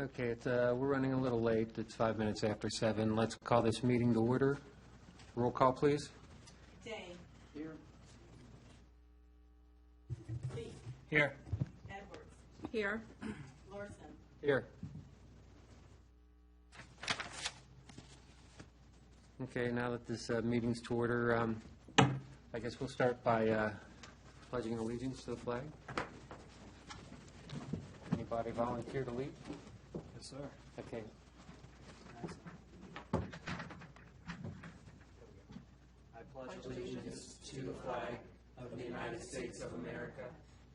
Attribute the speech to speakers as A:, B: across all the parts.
A: Okay, we're running a little late. It's 5 minutes after 7. Let's call this meeting to order. Roll call, please.
B: Day.
C: Here.
B: Lee.
A: Here.
B: Edwards.
D: Here.
B: Larson.
A: Here. Okay, now that this meeting's to order, I guess we'll start by pledging allegiance to the flag. Anybody volunteer to lead?
C: Yes, sir.
A: Okay.
C: I pledge allegiance to the flag of the United States of America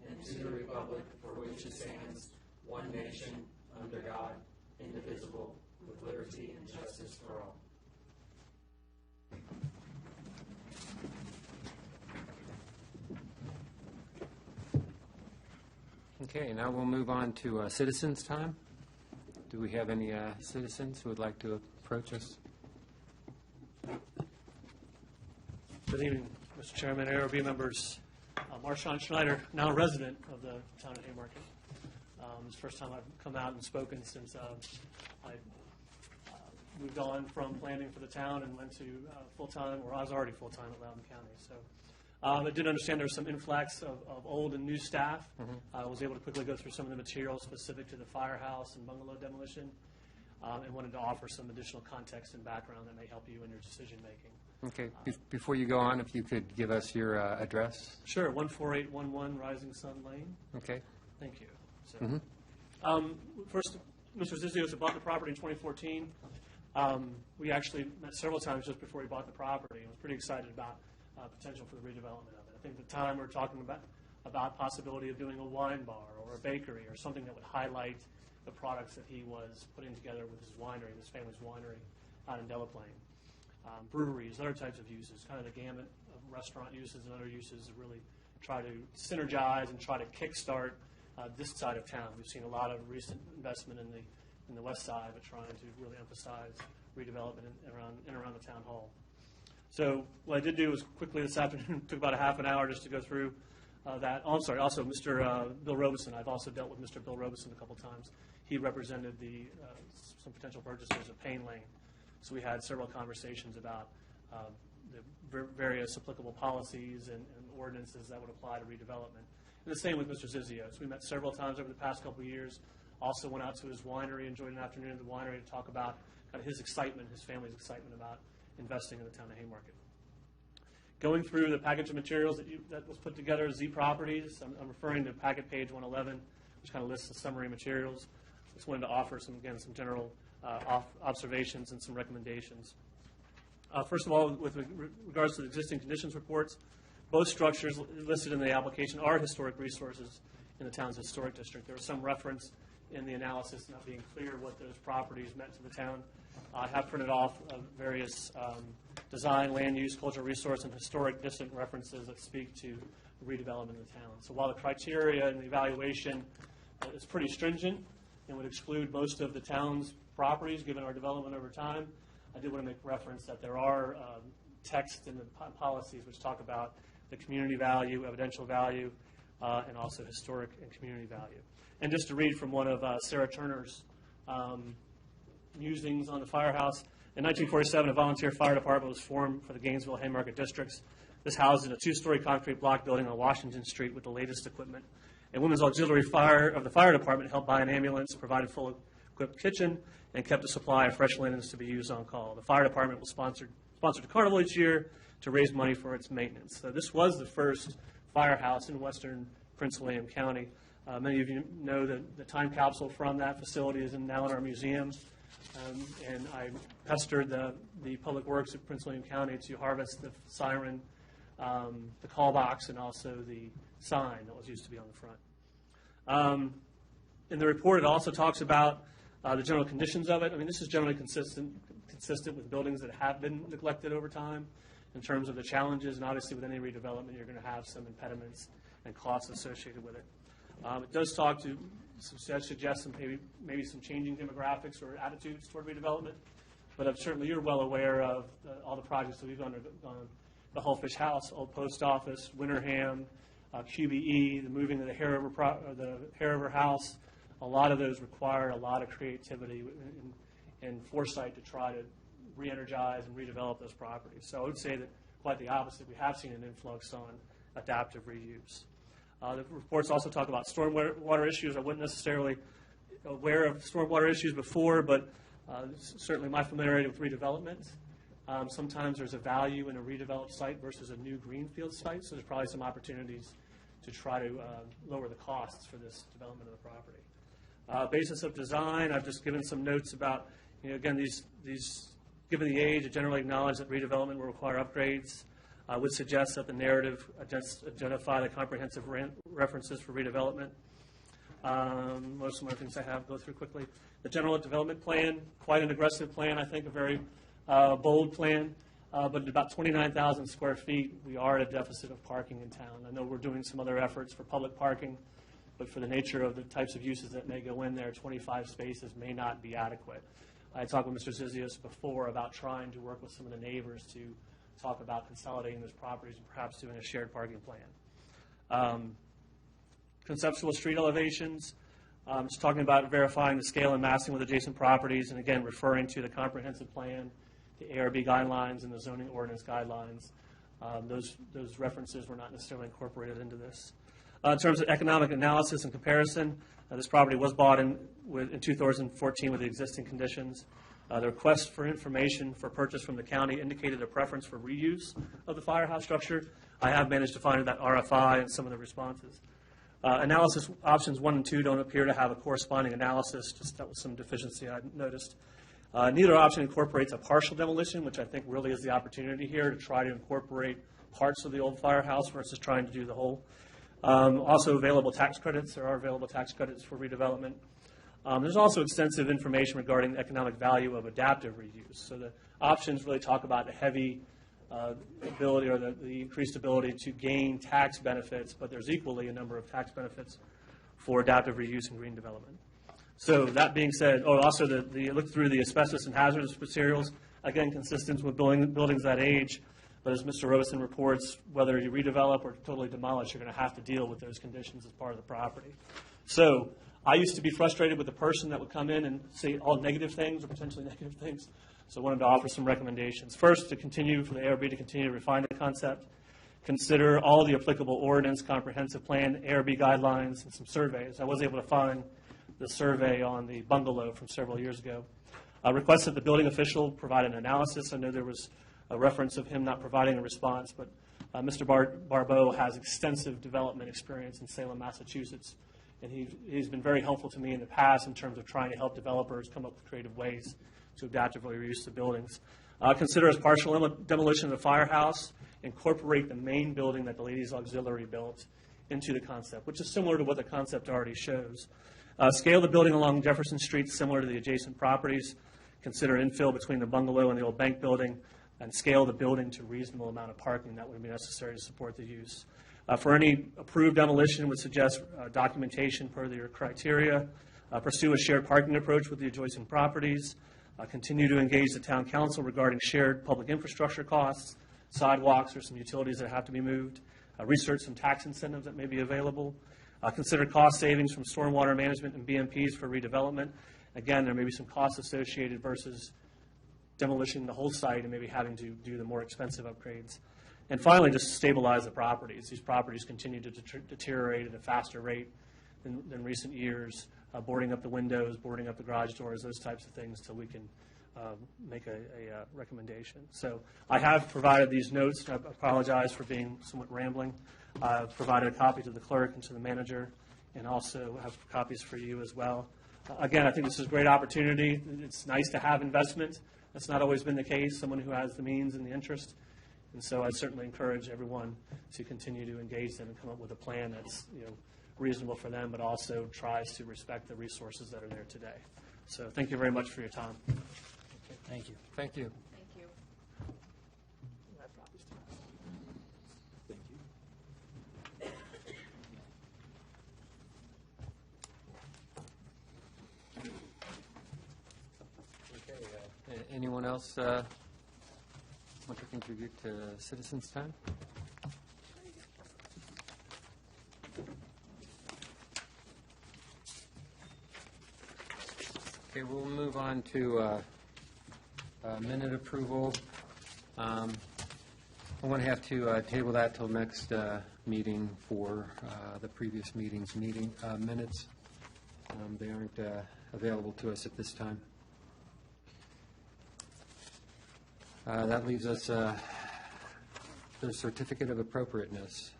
C: and to the republic for which it stands, one nation, under God, indivisible, with liberty and justice for all.
A: Okay, now we'll move on to citizens' time. Do we have any citizens who would like to approach us?
E: Good evening, Mr. Chairman, ARB members. Marshawn Schneider, now a resident of the town of Haymarket. It's the first time I've come out and spoken since I moved on from planning for the town and went to full-time, or I was already full-time at Loudoun County. So I did understand there was some influx of old and new staff. I was able to quickly go through some of the materials specific to the firehouse and bungalow demolition, and wanted to offer some additional context and background that may help you in your decision-making.
A: Okay, before you go on, if you could give us your address.
E: Sure, 14811 Rising Sun Lane.
A: Okay.
E: Thank you. So, first, Mr. Zizios bought the property in 2014. We actually met several times just before he bought the property and was pretty excited about potential for the redevelopment of it. I think at the time we were talking about possibility of doing a wine bar or a bakery or something that would highlight the products that he was putting together with his winery, his family's winery out in Delaplane. Breweries, other types of uses, kind of the gamut of restaurant uses and other uses to really try to synergize and try to kickstart this side of town. We've seen a lot of recent investment in the west side, but trying to really emphasize redevelopment around the town hall. So what I did do was quickly this afternoon, took about a half an hour just to go through that. Oh, I'm sorry, also Mr. Bill Robeson. I've also dealt with Mr. Bill Robeson a couple times. He represented some potential purchasers of Payne Lane. So we had several conversations about the various applicable policies and ordinances that would apply to redevelopment. And the same with Mr. Zizios. We met several times over the past couple of years. Also went out to his winery, enjoyed an afternoon at the winery to talk about kind of his excitement, his family's excitement about investing in the town of Haymarket. Going through the package of materials that was put together, Z Properties, I'm referring to packet page 111, which kind of lists the summary materials. Just wanted to offer some general observations and some recommendations. First of all, with regards to the existing conditions reports, both structures listed in the application are historic resources in the town's historic district. There was some reference in the analysis not being clear what those properties meant to the town. I have printed off various design, land use, cultural resource, and historic district references that speak to redevelopment of the town. So while the criteria and the evaluation is pretty stringent and would exclude most of the town's properties given our development over time, I did want to make reference that there are texts in the policies which talk about the community value, evidential value, and also historic and community value. And just to read from one of Sarah Turner's musings on the firehouse, in 1947, a volunteer fire department was formed for the Gainesville Haymarket districts. This housed in a two-story concrete block building on Washington Street with the latest equipment. A women's auxiliary fire of the fire department helped buy an ambulance, provided full equipped kitchen, and kept a supply of fresh linens to be used on call. The fire department was sponsored a carnival each year to raise money for its maintenance. So this was the first firehouse in western Prince William County. Many of you know that the time capsule from that facility is now in our museum. And I pestered the Public Works of Prince William County to harvest the siren, the call box, and also the sign that was used to be on the front. In the report, it also talks about the general conditions of it. I mean, this is generally consistent with buildings that have been neglected over time in terms of the challenges, and obviously with any redevelopment, you're going to have some impediments and costs associated with it. It does suggest some maybe some changing demographics or attitudes toward redevelopment, but certainly you're well aware of all the projects that we've undergone: the Hullfish House, Old Post Office, Winterham, QBE, the moving of the Harover House, a lot of those require a lot of creativity and foresight to try to re-energize and redevelop those properties. So I would say that quite the opposite. We have seen an influx on adaptive reuse. The reports also talk about stormwater issues. I wasn't necessarily aware of stormwater issues before, but certainly my familiarity with redevelopment. Sometimes there's a value in a redeveloped site versus a new greenfield site, so there's probably some opportunities to try to lower the costs for this development of the property. Basis of design, I've just given some notes about, again, these given the age, I generally acknowledge that redevelopment will require upgrades. I would suggest that the narrative identify the comprehensive references for redevelopment. Most of my things I have go through quickly. The general development plan, quite an aggressive plan, I think, a very bold plan, but at about 29,000 square feet, we are at a deficit of parking in town. I know we're doing some other efforts for public parking, but for the nature of the types of uses that may go in there, 25 spaces may not be adequate. I talked with Mr. Zizios before about trying to work with some of the neighbors to talk about consolidating those properties and perhaps doing a shared parking plan. Conceptual street elevations, just talking about verifying the scale and massing with adjacent properties, and again, referring to the comprehensive plan, the ARB guidelines, and the zoning ordinance guidelines. Those references were not necessarily incorporated into this. In terms of economic analysis and comparison, this property was bought in 2014 with the existing conditions. The request for information for purchase from the county indicated a preference for reuse of the firehouse structure. I have managed to find that RFI in some of the responses. Analysis options 1 and 2 don't appear to have a corresponding analysis, just that was some deficiency I noticed. Neither option incorporates a partial demolition, which I think really is the opportunity here to try to incorporate parts of the old firehouse versus trying to do the whole. Also available tax credits. There are available tax credits for redevelopment. There's also extensive information regarding the economic value of adaptive reuse. So the options really talk about the heavy ability or the increased ability to gain tax benefits, but there's equally a number of tax benefits for adaptive reuse and green development. So that being said, also look through the asbestos and hazardous materials, again, consistent with buildings that age. But as Mr. Robeson reports, whether you redevelop or totally demolish, you're going to have to deal with those conditions as part of the property. So I used to be frustrated with the person that would come in and say all negative things or potentially negative things. So I wanted to offer some recommendations. First, for the ARB to continue to refine the concept, consider all the applicable ordinance, comprehensive plan, ARB guidelines, and some surveys. I was able to find the survey on the bungalow from several years ago. Request that the building official provide an analysis. I know there was a reference of him not providing a response, but Mr. Barbeau has extensive development experience in Salem, Massachusetts, and he's been very helpful to me in the past in terms of trying to help developers come up with creative ways to adaptively reuse the buildings. Consider as partial demolition of the firehouse, incorporate the main building that the Ladies Auxiliary built into the concept, which is similar to what the concept already shows. Scale the building along Jefferson Street similar to the adjacent properties. Consider infill between the bungalow and the old bank building, and scale the building to a reasonable amount of parking that would be necessary to support the use. For any approved demolition, would suggest documentation per your criteria. Pursue a shared parking approach with the adjacent properties. Continue to engage the town council regarding shared public infrastructure costs, sidewalks, or some utilities that have to be moved. Research some tax incentives that may be available. Consider cost savings from stormwater management and BMPs for redevelopment. Again, there may be some costs associated versus demolishing the whole site and maybe having to do the more expensive upgrades. And finally, just stabilize the properties. These properties continue to deteriorate at a faster rate than recent years, boarding up the windows, boarding up the garage doors, those types of things, till we can make a recommendation. So I have provided these notes. I apologize for being somewhat rambling. I've provided a copy to the clerk and to the manager, and also have copies for you as well. Again, I think this is a great opportunity. It's nice to have investment. That's not always been the case, someone who has the means and the interest. And so I certainly encourage everyone to continue to engage them and come up with a plan that's reasonable for them, but also tries to respect the resources that are there today. So thank you very much for your time.
A: Thank you. Thank you.
B: Thank you.
A: Anyone else want to contribute to citizens' time? Okay, we'll move on to minute approval. I'm going to have to table that till next meeting for the previous meeting's minutes. They aren't available to us at this time. That leaves us the certificate of appropriateness.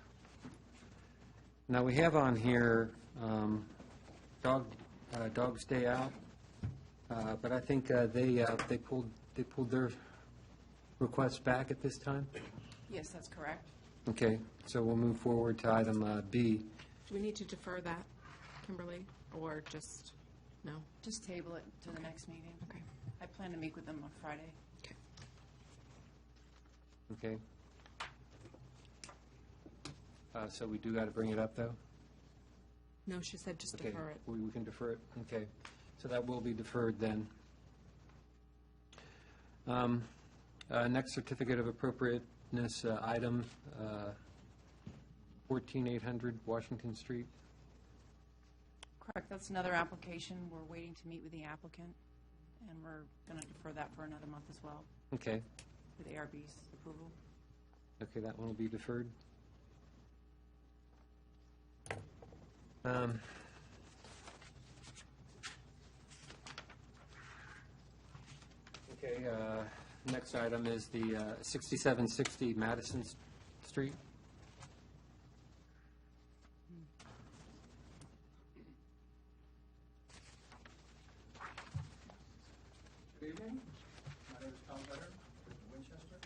A: Now, we have on here Dogs Day Out, but I think they pulled their request back at this time.
D: Yes, that's correct.
A: Okay, so we'll move forward to item B.
D: Do we need to defer that, Kimberly, or just, no?
F: Just table it to the next meeting.
D: Okay.
F: I plan to meet with them on Friday.
D: Okay.
A: Okay. So we do got to bring it up, though?
D: No, she said just
A: Okay,
D: defer it.
A: we can defer it, okay. So that will be deferred then. Next certificate of appropriateness item, 14800 Washington Street.
F: Correct, that's another application. We're waiting to meet with the applicant, and we're going to defer that for another month as well,
A: Okay,
F: with ARB's approval.
A: okay, that one will be deferred. Okay, next item is the 6760 Madison Street.
G: Good evening. My name is Tom Vetter, from Winchester.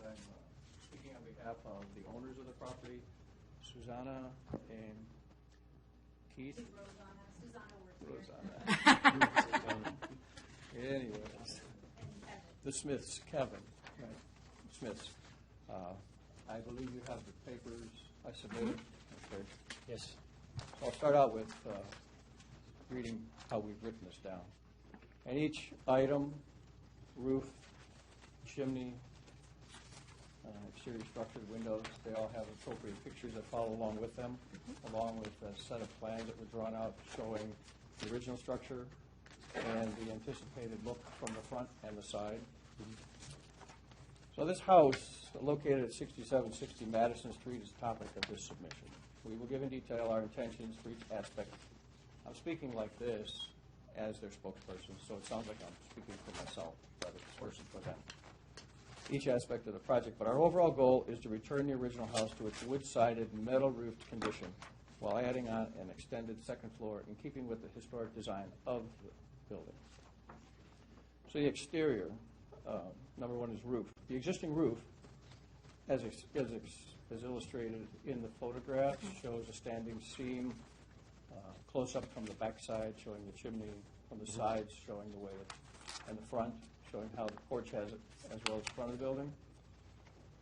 G: And I'm speaking on behalf of the owners of the property, Susanna and Keith. Rosanna. Anyways, the Smiths, Kevin, right, Smiths. I believe you have the papers I submitted. Okay.
A: Yes.
G: So I'll start out with reading how we've written this down. And each item, roof, chimney, exterior structure, windows, they all have appropriate pictures that follow along with them, along with a set of plans that were drawn out showing the original structure and the anticipated look from the front and the side. So this house, located at 6760 Madison Street, is the topic of this submission. We will give in detail our intentions for each aspect. I'm speaking like this as their spokesperson, so it sounds like I'm speaking for myself, rather than person for them. Each aspect of the project, but our overall goal is to return the original house to its wood-sided, metal-roofed condition while adding on an extended second floor in keeping with the historic design of the building. So the exterior, number one is roof. The existing roof, as illustrated in the photograph, shows a standing seam, close-up from the backside showing the chimney, from the sides showing the way, and the front showing how the porch has it, as well as the front of the building.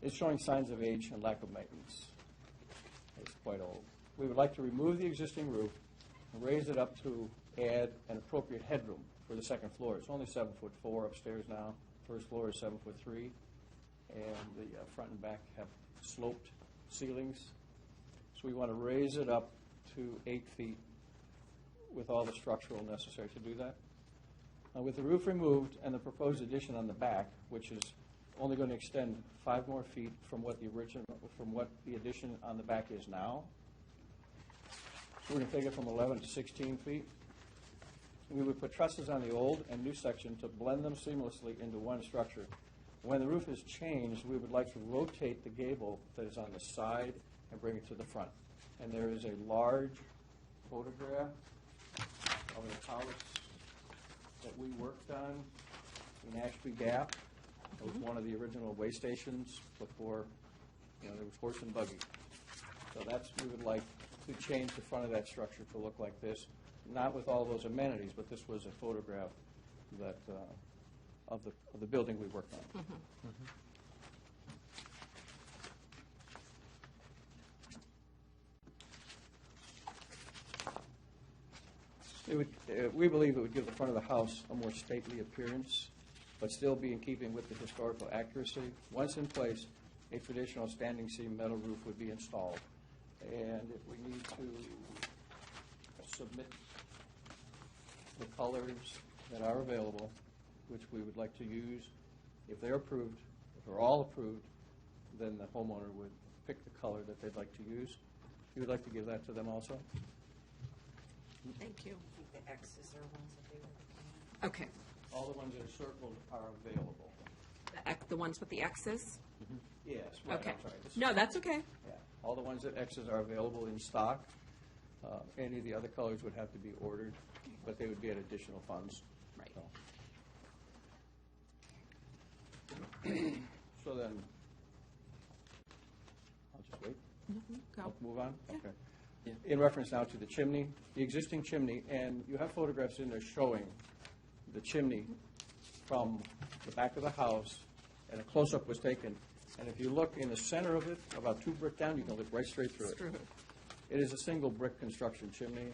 G: It's showing signs of age and lack of maintenance. It's quite old. We would like to remove the existing roof and raise it up to add an appropriate headroom for the second floor. It's only 7'4" upstairs now. First floor is 7'3", and the front and back have sloped ceilings. So we want to raise it up to 8 feet with all the structural necessary to do that. With the roof removed and the proposed addition on the back, which is only going to extend 5 more feet from what the addition on the back is now. So we're going to take it from 11 to 16 feet. We would put trusses on the old and new section to blend them seamlessly into one structure. When the roof is changed, we would like to rotate the gable that is on the side and bring it to the front. And there is a large photograph of a house that we worked on in Ashby Gap. It was one of the original way stations before, there was horse and buggy. So we would like to change the front of that structure to look like this, not with all those amenities, but this was a photograph that of the building we worked on. We believe it would give the front of the house a more stately appearance, but still be in keeping with the historical accuracy. Once in place, a traditional standing seam metal roof would be installed. And if we need to submit the colors that are available, which we would like to use. If they're approved, if they're all approved, then the homeowner would pick the color that they'd like to use. You would like to give that to them also?
D: Thank you.
H: I think the X's are ones that they were looking at.
D: Okay.
G: All the ones that are circled are available.
D: The ones with the X's?
G: Yes, right,
D: Okay.
G: I'm sorry. This-
D: No, that's okay.
G: Yeah, all the ones that X's are available in stock. Any of the other colors would have to be ordered, but they would be at additional funds.
D: Right.
G: So then, I'll just wait.
D: Go.
G: I'll move on?
D: Yeah.
G: Okay.
A: Yeah.
G: In reference now to the chimney, the existing chimney, and you have photographs in there showing the chimney from the back of the house, and a close-up was taken. And if you look in the center of it, about 2 brick down, you can look right straight through it.
D: Screw it.
G: It is a single brick construction chimney.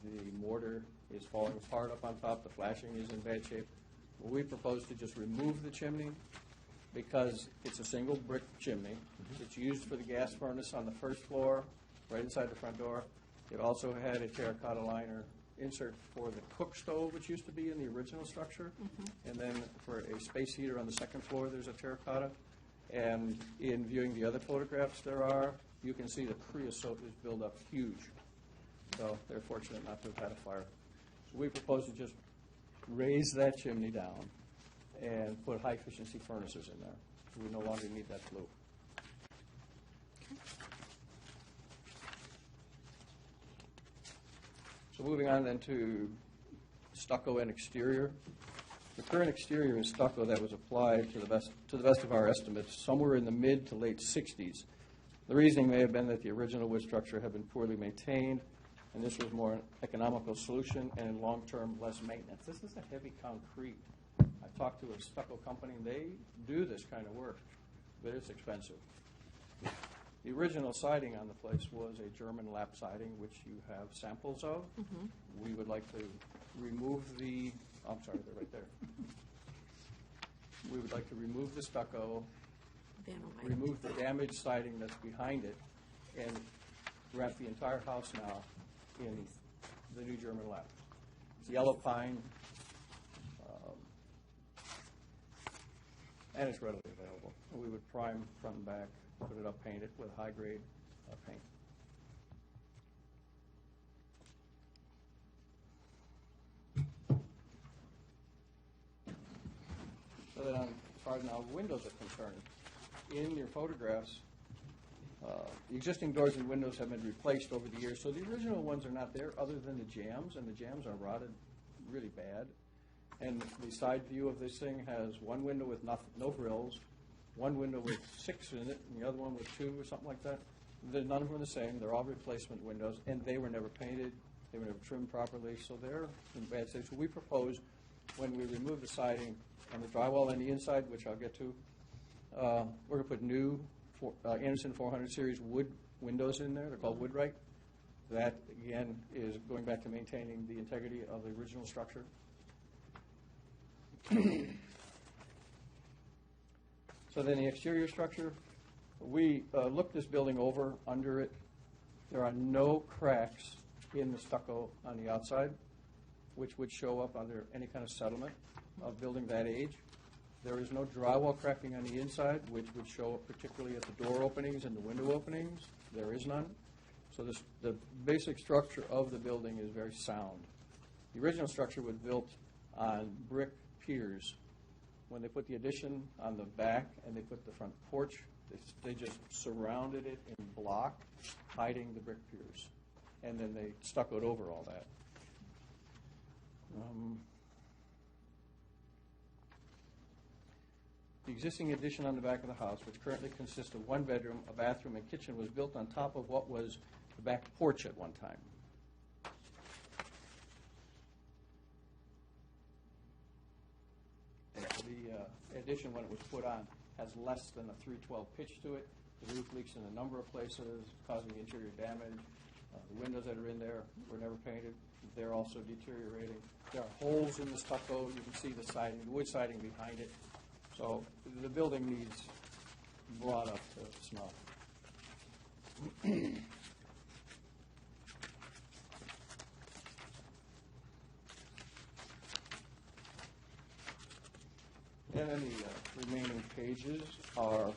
G: The mortar is falling apart up on top. The flashing is in bad shape. We propose to just remove the chimney because it's a single brick chimney. It's used for the gas furnace on the first floor, right inside the front door. It also had a terracotta liner insert for the cook stove, which used to be in the original structure. And then for a space heater on the second floor, there's a terracotta. And in viewing the other photographs there are, you can see the creosote is built up huge. So they're fortunate not to have had a fire. So we propose to just raise that chimney down and put high-efficiency furnaces in there. So we no longer need that flue. So moving on then to stucco and exterior. The current exterior is stucco that was applied to the best of our estimates, somewhere in the mid to late 60s. The reasoning may have been that the original wood structure had been poorly maintained, and this was more an economical solution and in long-term less maintenance. This is a heavy concrete. I talked to a stucco company, and they do this kind of work, but it's expensive. The original siding on the place was a German lap siding, which you have samples of. We would like to remove the, I'm sorry, they're right there. We would like to remove the stucco,
D: Vanillite.
G: remove the damaged siding that's behind it, and wrap the entire house now in the new German lap. It's yellow pine, and it's readily available. And we would prime front and back, put it up, paint it with high-grade paint. So then, as far as now windows are concerned, in your photographs, the existing doors and windows have been replaced over the years, so the original ones are not there other than the jambs, and the jambs are rotted really bad. And the side view of this thing has one window with no grills, one window with 6 in it, and the other one with 2 or something like that. None of them are the same. They're all replacement windows, and they were never painted. They were never trimmed properly, so they're in bad state. So we propose, when we remove the siding and the drywall on the inside, which I'll get to, we're going to put new Anderson 400 series wood windows in there. They're called Woodwright. That, again, is going back to maintaining the integrity of the original structure. So then the exterior structure, we looked this building over, under it. There are no cracks in the stucco on the outside, which would show up under any kind of settlement of building that age. There is no drywall cracking on the inside, which would show up particularly at the door openings and the window openings. There is none. So the basic structure of the building is very sound. The original structure was built on brick piers. When they put the addition on the back and they put the front porch, they just surrounded it in block, hiding the brick piers. And then they stuccoed over all that. The existing addition on the back of the house, which currently consists of 1 bedroom, a bathroom, and kitchen, was built on top of what was the back porch at one time. The addition, when it was put on, has less than a 312 pitch to it. The roof leaks in a number of places, causing interior damage. The windows that are in there were never painted. They're also deteriorating. There are holes in the stucco. You can see the siding, the wood siding behind it. So the building needs brought up to snuff. And then the remaining pages are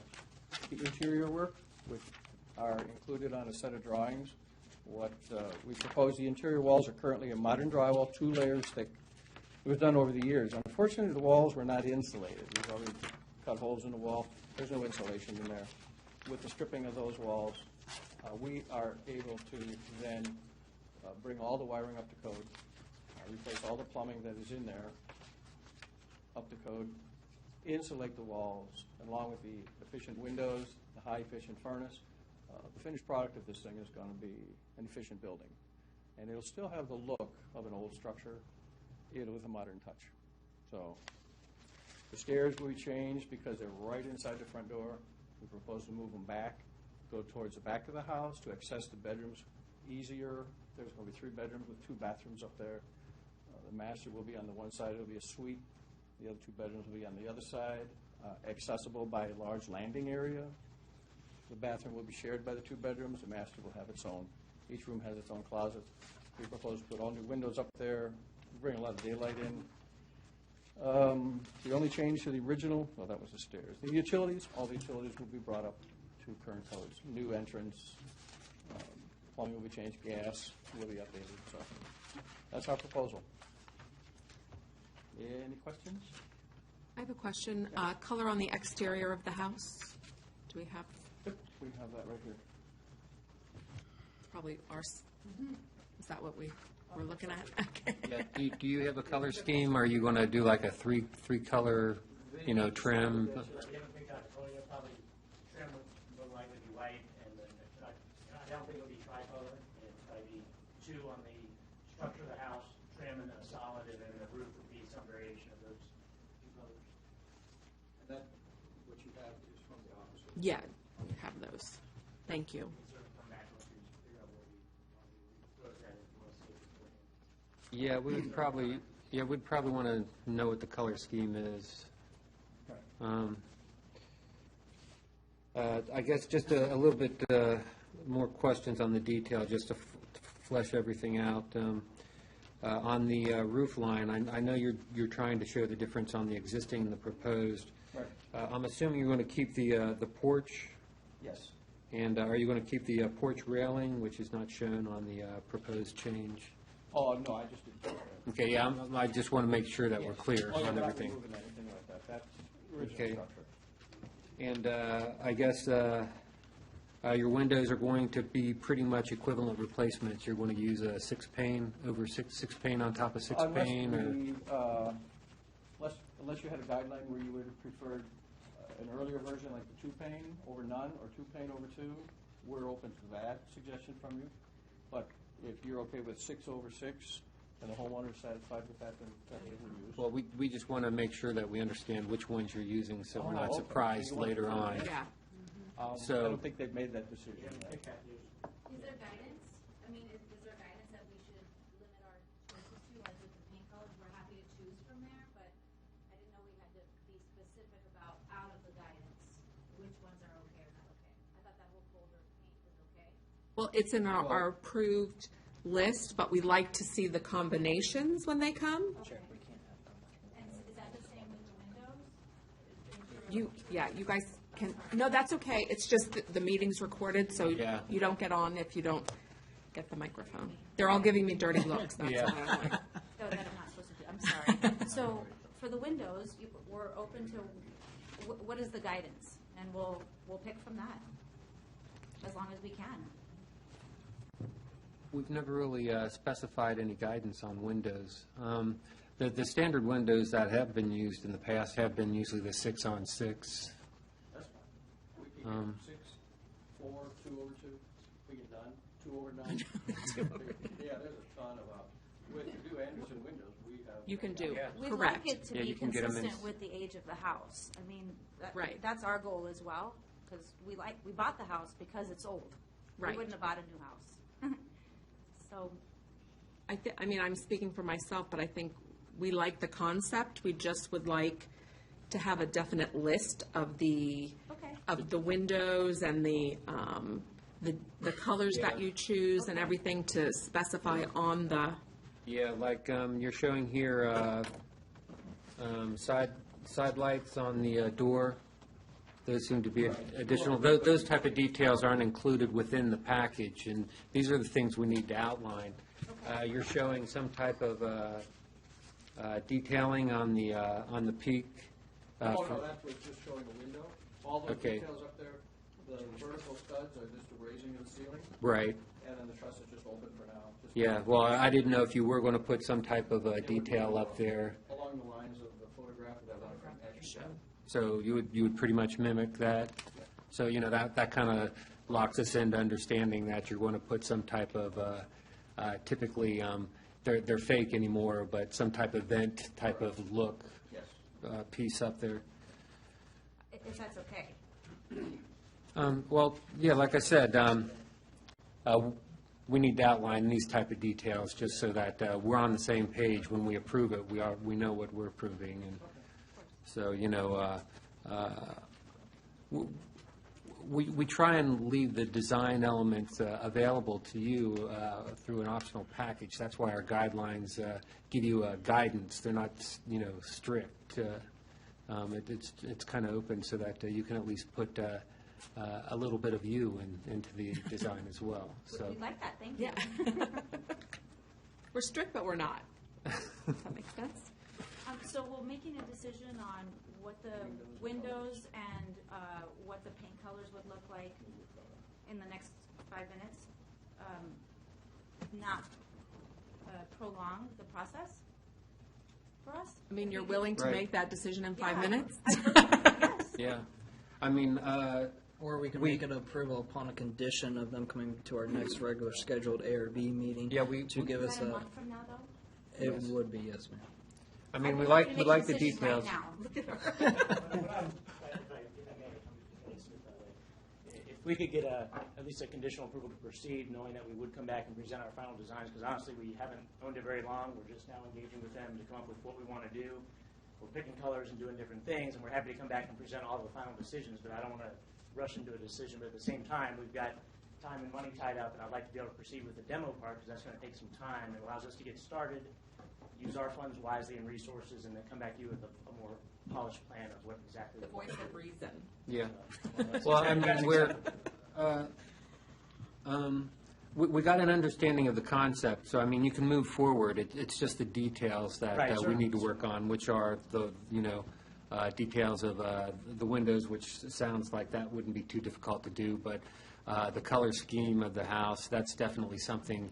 G: the interior work, which are included on a set of drawings. What we propose, the interior walls are currently a modern drywall, 2 layers thick. It was done over the years. Unfortunately, the walls were not insulated. We've already cut holes in the wall. There's no insulation in there. With the stripping of those walls, we are able to then bring all the wiring up to code, replace all the plumbing that is in there up to code, insulate the walls, along with the efficient windows, the high-efficient furnace. The finished product of this thing is going to be an efficient building. And it'll still have the look of an old structure, with a modern touch. So the stairs will be changed because they're right inside the front door. We propose to move them back, go towards the back of the house to access the bedrooms easier. There's going to be 3 bedrooms with 2 bathrooms up there. The master will be on the one side. It'll be a suite. The other 2 bedrooms will be on the other side, accessible by a large landing area. The bathroom will be shared by the 2 bedrooms. The master will have its own. Each room has its own closet. We propose to put all new windows up there, bring a lot of daylight in. The only change to the original, well, that was the stairs. The utilities, all the utilities will be brought up to current codes. New entrance, plumbing will be changed, gas will be updated. So that's our proposal. Any questions?
D: I have a question. Color on the exterior of the house? Do we have,
G: Yep, we have that right here.
D: probably ours? Is that what we're looking at? Okay.
A: Yeah, do you have a color scheme? Are you going to do like a three color, trim?
I: We haven't picked out the color yet. Probably trim would likely be white, and then I don't think it'll be tricolor. It'll probably be 2 on the structure of the house, trim, and then a solid, and then the roof would be some variation of those 2 colors.
G: And that, what you have is from the office.
D: Yeah, we have those. Thank you.
I: Sort of come back once we figure out what we want to if you want to see it beforehand.
A: Yeah, we'd probably want to know what the color scheme is. I guess just a little bit more questions on the detail, just to flesh everything out. On the roof line, I know you're trying to show the difference on the existing and the proposed.
G: Right.
A: I'm assuming you're going to keep the porch,
G: Yes.
A: and are you going to keep the porch railing, which is not shown on the proposed change?
G: Oh, no, I just didn't.
A: Okay, yeah, I just want to make sure that we're clear
G: Oh, yeah,
A: on
G: we're not
A: everything.
G: removing anything like that. That's the original
A: Okay.
G: structure.
A: And I guess your windows are going to be pretty much equivalent replacements. You're going to use a 6-pane over 6 pane on top of 6 pane?
G: Unless you had a guideline where you would have preferred an earlier version like the 2-pane over none or 2-pane over 2, we're open to that suggestion from you. But if you're okay with 6 over 6 and the homeowner's satisfied with that, then that's what we'll use.
A: Well, we just want to make sure that we understand which ones you're using, so we're not
G: okay.
A: surprised later on.
D: Yeah.
G: I
A: so-
G: don't think they've made that decision yet.
I: Pick that use.
J: Is there guidance? I mean, is there guidance that we should limit our choices to, like with the paint colors? We're happy to choose from there, but I didn't know we had to be specific about out of the guidance, which ones are okay or not okay. I thought that whole folder of paint was okay.
D: Well, it's in our approved list, but we like to see the combinations when they come.
J: Okay. And is that the same with the windows?
D: You guys can, no, that's okay. It's just that the meeting's recorded, so
A: Yeah.
D: you don't get on if you don't get the microphone. They're all giving me dirty looks, that's
A: Yeah.
D: all I'm like.
J: No, that I'm not supposed to do. I'm sorry. So for the windows, we're open to, what is the guidance? And we'll pick from that, as long as we can.
A: We've never really specified any guidance on windows. The standard windows that have been used in the past have been usually the 6 on 6.
G: That's fine. We can get 6, 4, 2 over 2. We get done. 2 over 9. Yeah, there's a ton of, with the new Anderson windows, we have.
D: You can do,
J: We'd
D: correct.
J: like it to
A: Yeah,
J: be
A: you can get 'em in-
J: consistent with the age of the house. I mean,
D: Right.
J: that's our goal as well, because we bought the house because it's old.
D: Right.
J: We wouldn't have bought a new house. So,
D: I mean, I'm speaking for myself, but I think we like the concept. We just would like to have a definite list of the windows and the colors that you choose and everything to specify on the,
A: Yeah, like you're showing here, side lights on the door, those seem to be additional. Those type of details aren't included within the package, and these are the things we need to outline. You're showing some type of detailing on the peak.
G: Oh, no, that was just showing the window. All the
A: Okay.
G: details up there, the vertical studs are just the raising of the ceiling,
A: Right.
G: and then the truss is just open for now. Just
A: Yeah, well, I didn't know if you were going to put some type of detail up there.
G: along the lines of the photograph of that one from Etch.
A: So you would pretty much mimic that? So, that kind of locks us into understanding that you're going to put some type of, typically, they're fake anymore, but some type of vent type of look
G: Yes.
A: piece up there.
J: If that's okay.
A: Well, yeah, like I said, we need to outline these type of details just so that we're on the same page when we approve it. We know what we're approving, and so we try and leave the design elements available to you through an optional package. That's why our guidelines give you guidance. They're not strict. It's kind of open so that you can at least put a little bit of you into the design as well. So
J: We like that, thank you.
D: Yeah. We're strict, but we're not. Does that make sense?
J: So we're making a decision on what the windows and what the paint colors would look like in the next 5 minutes. Not prolong the process for us?
D: I mean, you're willing to
A: Right.
D: make that decision in 5
J: Yeah.
D: minutes?
J: Yes.
A: yeah, I mean,
K: Or we can
A: We-
K: make an approval upon a condition of them coming to our next regular scheduled ARB meeting.
A: Yeah, we-
K: To give
J: Is
K: us
J: that a
K: a,
J: month from now, though?
K: it would be, yes, ma'am.
A: I mean, we
J: I'd
A: like
J: to
A: we
J: make
A: like the
J: decisions
A: details.
J: right now.
I: If we could get at least a conditional approval to proceed, knowing that we would come back and present our final designs, because honestly, we haven't owned it very long. We're just now engaging with them to come up with what we want to do. We're picking colors and doing different things, and we're happy to come back and present all the final decisions, but I don't want to rush into a decision. But at the same time, we've got time and money tied up, and I'd like to be able to proceed with the demo part, because that's going to take some time. It allows us to get started, use our funds wisely and resources, and then come back to you with a more polished plan of what exactly.
D: The voice of reason.
A: Yeah. Well, I mean, we're, we got an understanding of the concept, so I mean, you can move forward. It's just the details that
I: Right,
A: we
I: sure.
A: need to work on, which are the, details of the windows, which sounds like that wouldn't be too difficult to do, but the color scheme of the house, that's definitely something,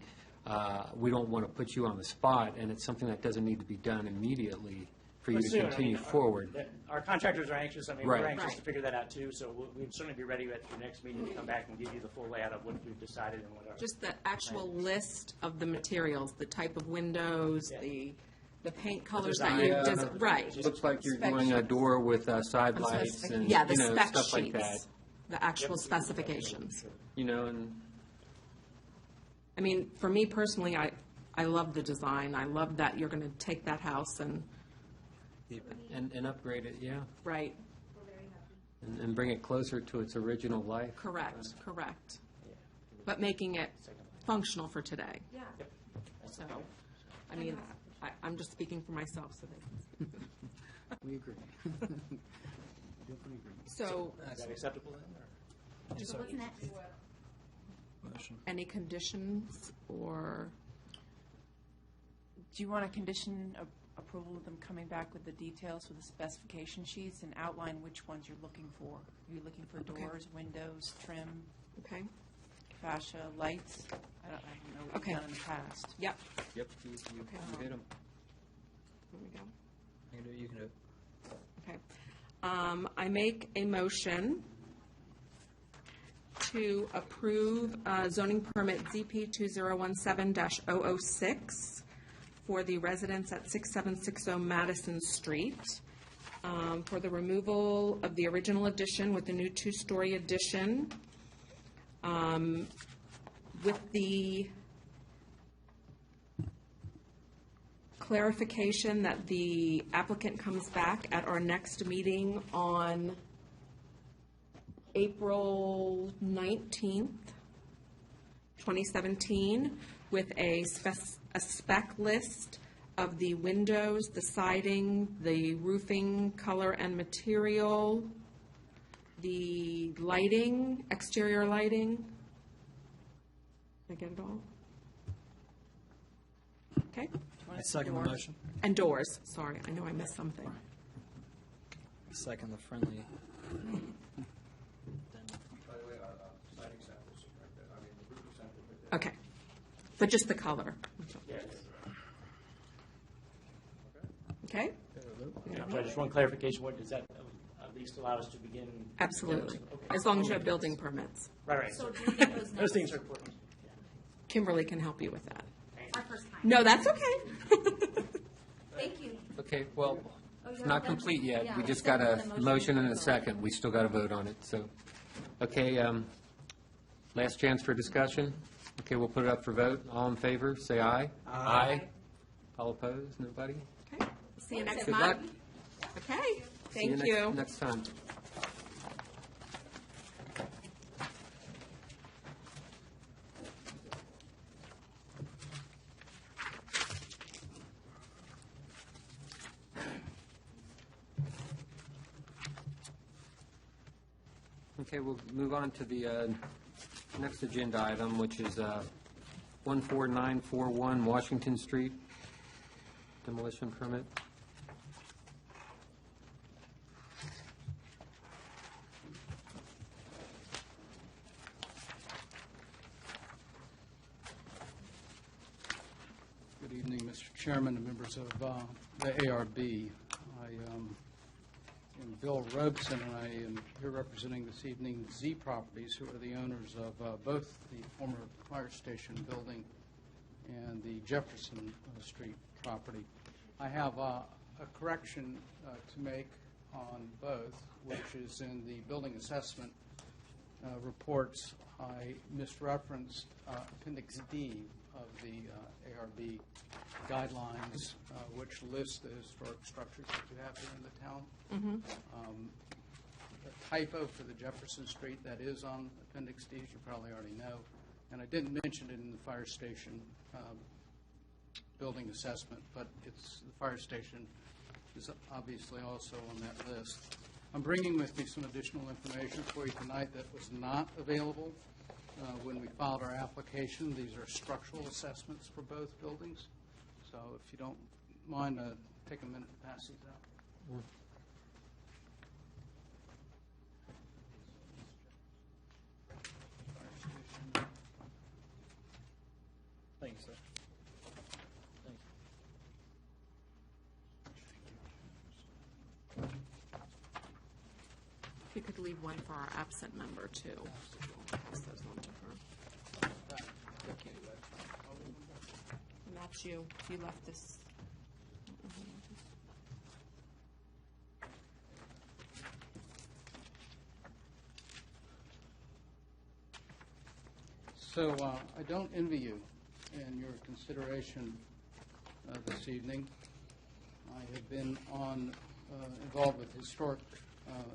A: we don't want to put you on the spot, and it's something that doesn't need to be done immediately for you to
I: Soon, I
A: continue
I: mean,
A: forward.
I: Our contractors are anxious. I mean,
A: Right.
I: we're anxious
D: Right.
I: to figure that out too. So we'd certainly be ready at your next meeting to come back and give you the full layout of what we've decided and what our.
D: Just the actual list of the materials, the type of windows,
I: Yeah.
D: the paint colors that
I: design.
D: you,
A: Yeah.
D: right.
A: Looks like you're
F: Spec
A: doing a
F: sheets.
A: door with side lights and,
D: Yeah, the spec
A: stuff like that.
D: sheets, the actual specifications.
A: And
D: I mean, for me personally, I love the design. I love that you're going to take that house and,
A: and upgrade it, yeah,
D: right,
A: and bring it closer to its original life.
D: correct. But making it functional for today.
J: Yeah.
D: So, I mean, I'm just speaking for myself, so they.
K: We agree.
D: So,
I: Is that acceptable then?
J: So what's next?
K: Motion.
D: any conditions or,
F: Do you want a condition of approval of them coming back with the details with the specification sheets and outline which ones you're looking for? Are you looking for
D: Okay.
F: doors, windows, trim,
D: okay?
F: fascia, lights? I don't know what
D: Okay.
F: you've done in the past.
D: Yep,
A: Yep, you hit them.
D: here we go.
K: You can do it.
D: Okay. I make a motion to approve zoning permit ZP 2017-006 for the residence at 6760 Madison Street for the removal of the original addition with the new two-story addition with the clarification that the applicant comes back at our next meeting on April 19th, 2017, with a spec list of the windows, the siding, the roofing color and material, the lighting, exterior lighting. Did I get it all? Okay.
K: I second the motion.
D: And doors, sorry, I know I missed something.
K: Second the friendly.
G: By the way, siding samples, I mean, the roofing sample.
D: Okay, but just the color.
I: Yes.
D: Okay?
I: So just one clarification, what does that at least allow us to begin?
D: Absolutely,
I: Okay.
D: as long as you have building permits.
I: Right.
J: So do you get those
I: Those things
J: next?
I: are important.
D: Kimberly can help you with that.
J: It's our first time.
D: No, that's okay.
J: Thank you.
A: Okay, well, it's
J: you're
A: not
J: done?
A: complete yet.
J: Yeah,
A: We
J: we
A: just
J: still
A: got
J: have
A: a
J: the motion.
A: motion and a second. We still got to vote on it, so. Okay, last chance for discussion. Okay, we'll put it up for vote. All in favor, say aye. Aye. All opposed, nobody?
D: Okay, see you next
A: Good luck.
D: month. Okay,
A: See
D: thank
A: next-
D: you.
A: Next time. Okay, we'll move on to the next agenda item, which is 14941 Washington Street demolition permit.
L: Good evening, Mr. Chairman and members of the ARB. I am Bill Robeson, and I am here representing this evening Z Properties, who are the owners of both the former fire station building and the Jefferson Street property. I have a correction to make on both, which is in the building assessment reports. I misreferenced Appendix D of the ARB guidelines, which list the historic structures that you have here in the town. A typo for the Jefferson Street, that is on Appendix D, as you probably already know, and I didn't mention it in the fire station building assessment, but it's, the fire station is obviously also on that list. I'm bringing with me some additional information for you tonight that was not available when we filed our application. These are structural assessments for both buildings. So if you don't mind, take a minute to pass these out.
K: Thank you, sir. Thank you.
D: If you could leave one for our absent member, too. Pass those on to her. And that's you. You left this.
L: So I don't envy you in your consideration this evening. I have been involved with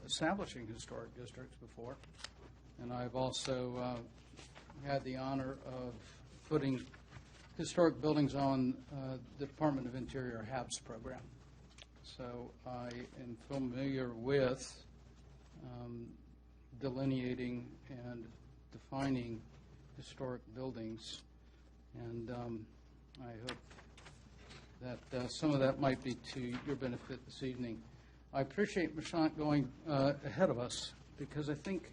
L: establishing historic districts before, and I've also had the honor of putting historic buildings on the Department of Interior HABS program. So I am familiar with delineating and defining historic buildings, and I hope that some of that might be to your benefit this evening. I appreciate Marchant going ahead of us, because I think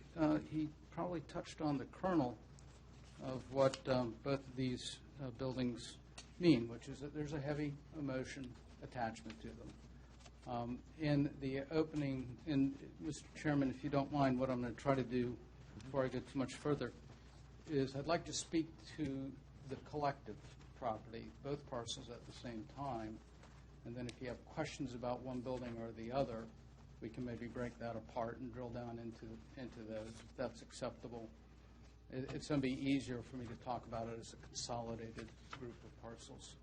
L: he probably touched on the kernel of what both of these buildings mean, which is that there's a heavy emotion attachment to them. In the opening, and Mr. Chairman, if you don't mind, what I'm going to try to do before I get too much further is I'd like to speak to the collective property, both parcels at the same time, and then if you have questions about one building or the other, we can maybe break that apart and drill down into those, if that's acceptable. It's going to be easier for me to talk about it as a consolidated group of parcels.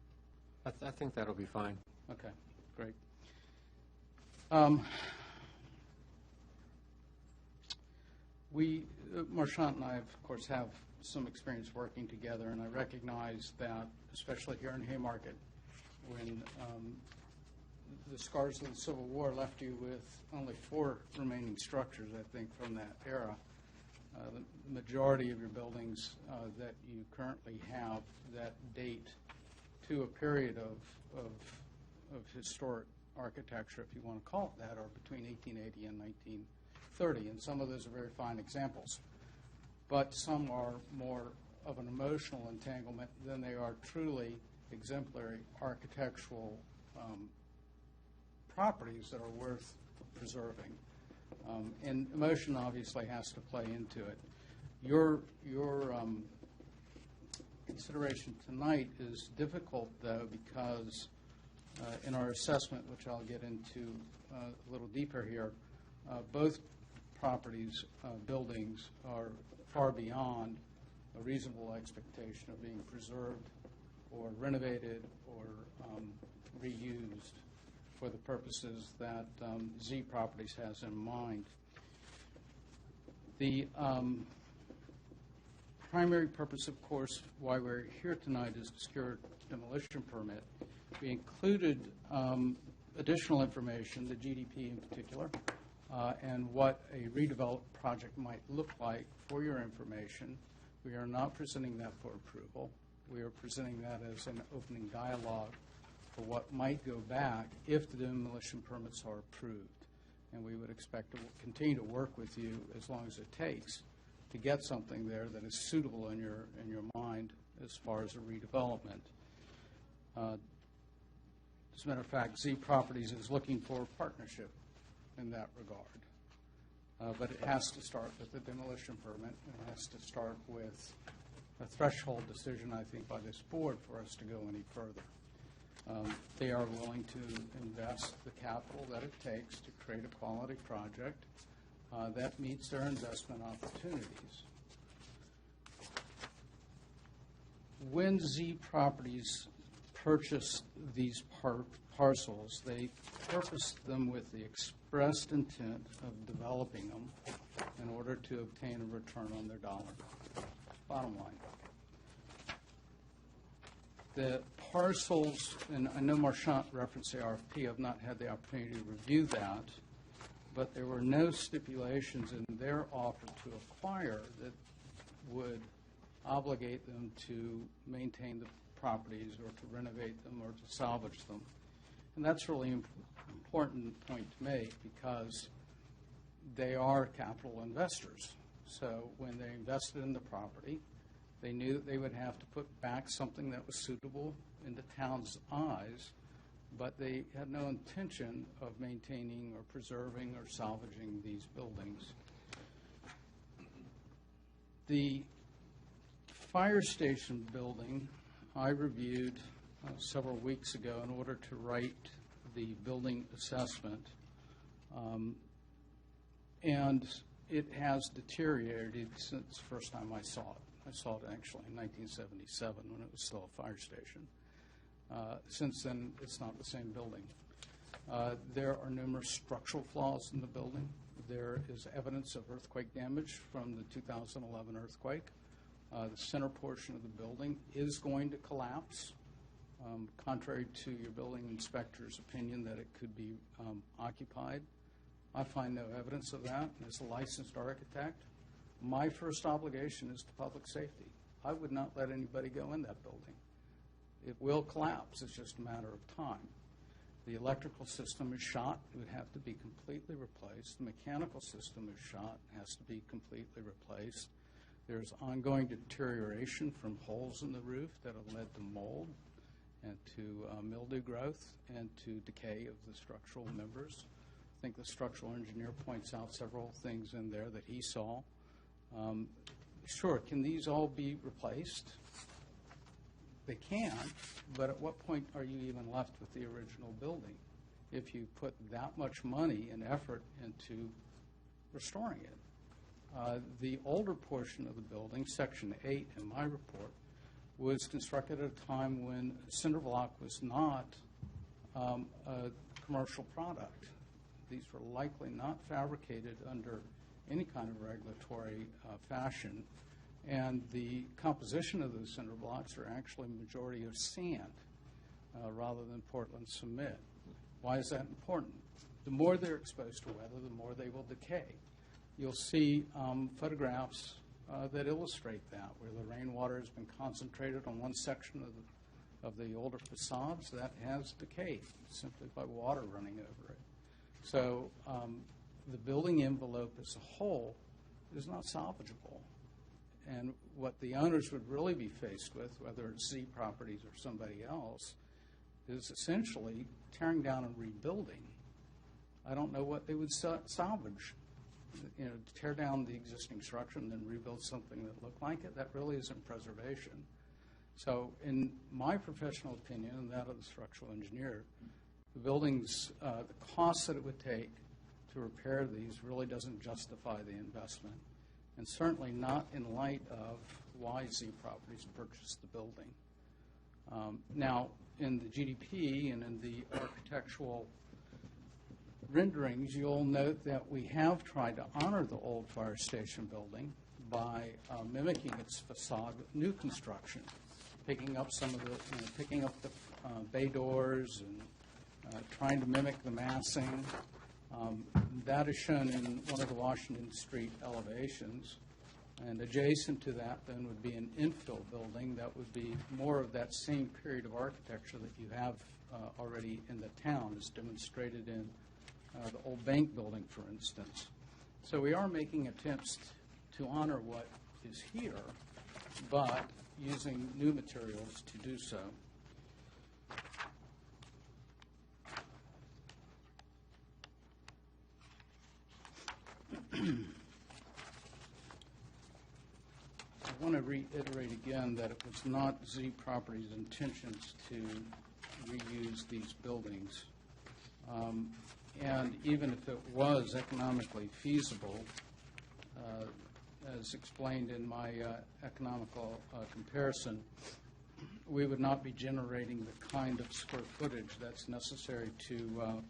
A: I think that'll be fine.
L: Okay, great. Marchant and I, of course, have some experience working together, and I recognize that, especially here in Haymarket, when the scars of the Civil War left you with only 4 remaining structures, I think, from that era. The majority of your buildings that you currently have that date to a period of historic architecture, if you want to call it that, are between 1880 and 1930, and some of those are very fine examples. But some are more of an emotional entanglement than they are truly exemplary architectural properties that are worth preserving. And emotion obviously has to play into it. Your consideration tonight is difficult, though, because in our assessment, which I'll get into a little deeper here, both properties, buildings, are far beyond a reasonable expectation of being preserved or renovated or reused for the purposes that Z Properties has in mind. The primary purpose, of course, why we're here tonight is to secure a demolition permit. We included additional information, the GDP in particular, and what a redeveloped project might look like for your information. We are not presenting that for approval. We are presenting that as an opening dialogue for what might go back if the demolition permits are approved. And we would expect to continue to work with you as long as it takes to get something there that is suitable in your mind as far as a redevelopment. As a matter of fact, Z Properties is looking for a partnership in that regard. But it has to start with the demolition permit. It has to start with a threshold decision, I think, by this board for us to go any further. They are willing to invest the capital that it takes to create a quality project that meets their investment opportunities. When Z Properties purchased these parcels, they purchased them with the expressed intent of developing them in order to obtain a return on their dollar. Bottom line. The parcels, and I know Marchant referenced the RFP, I've not had the opportunity to review that, but there were no stipulations in their offer to acquire that would obligate them to maintain the properties or to renovate them or to salvage them. And that's really an important point to make because they are capital investors. So when they invested in the property, they knew that they would have to put back something that was suitable in the town's eyes, but they had no intention of maintaining or preserving or salvaging these buildings. The fire station building I reviewed several weeks ago in order to write the building assessment, and it has deteriorated since the first time I saw it. I saw it actually in 1977 when it was still a fire station. Since then, it's not the same building. There are numerous structural flaws in the building. There is evidence of earthquake damage from the 2011 earthquake. The center portion of the building is going to collapse, contrary to your building inspector's opinion that it could be occupied. I find no evidence of that. As a licensed architect, my first obligation is to public safety. I would not let anybody go in that building. It will collapse. It's just a matter of time. The electrical system is shot. It would have to be completely replaced. The mechanical system is shot. It has to be completely replaced. There's ongoing deterioration from holes in the roof that have led to mold and to mildew growth and to decay of the structural members. I think the structural engineer points out several things in there that he saw. Sure, can these all be replaced? They can, but at what point are you even left with the original building if you put that much money and effort into restoring it? The older portion of the building, Section 8 in my report, was constructed at a time when cinder block was not a commercial product. These were likely not fabricated under any kind of regulatory fashion, and the composition of those cinder blocks are actually majority of sand. rather than Portland cement. Why is that important? The more they're exposed to weather, the more they will decay. You'll see photographs that illustrate that, where the rainwater has been concentrated on one section of the older facades that has decayed simply by water running over it. So the building envelope as a whole is not salvageable. And what the owners would really be faced with, whether it's Z Properties or somebody else, is essentially tearing down and rebuilding. I don't know what they would salvage. You know, tear down the existing structure and then rebuild something that looked like it, that really isn't preservation. So in my professional opinion, and that of the structural engineer, the buildings, the cost that it would take to repair these really doesn't justify the investment, and certainly not in light of why Z Properties purchased the building. Now, in the GDP and in the architectural renderings, you'll note that we have tried to honor the old fire station building by mimicking its facade with new construction, picking up some of the, picking up the bay doors and trying to mimic the massing. That is shown in one of the Washington Street elevations. And adjacent to that then would be an infill building that would be more of that same period of architecture that you have already in the town, as demonstrated in the old bank building, for instance. So we are making attempts to honor what is here, but using new materials to do so. I want to reiterate again that it was not Z Properties' intentions to reuse these buildings. And even if it was economically feasible, as explained in my economical comparison, we would not be generating the kind of square footage that's necessary to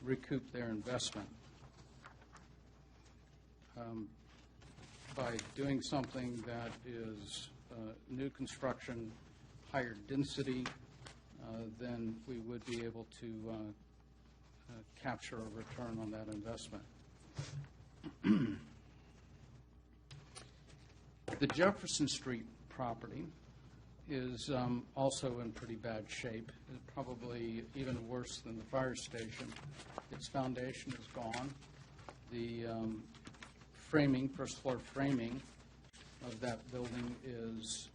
L: recoup their investment. By doing something that is new construction, higher density, then we would be able to capture a return on that investment. The Jefferson Street property is also in pretty bad shape, probably even worse than the fire station. Its foundation is gone. The framing, first floor framing of that building is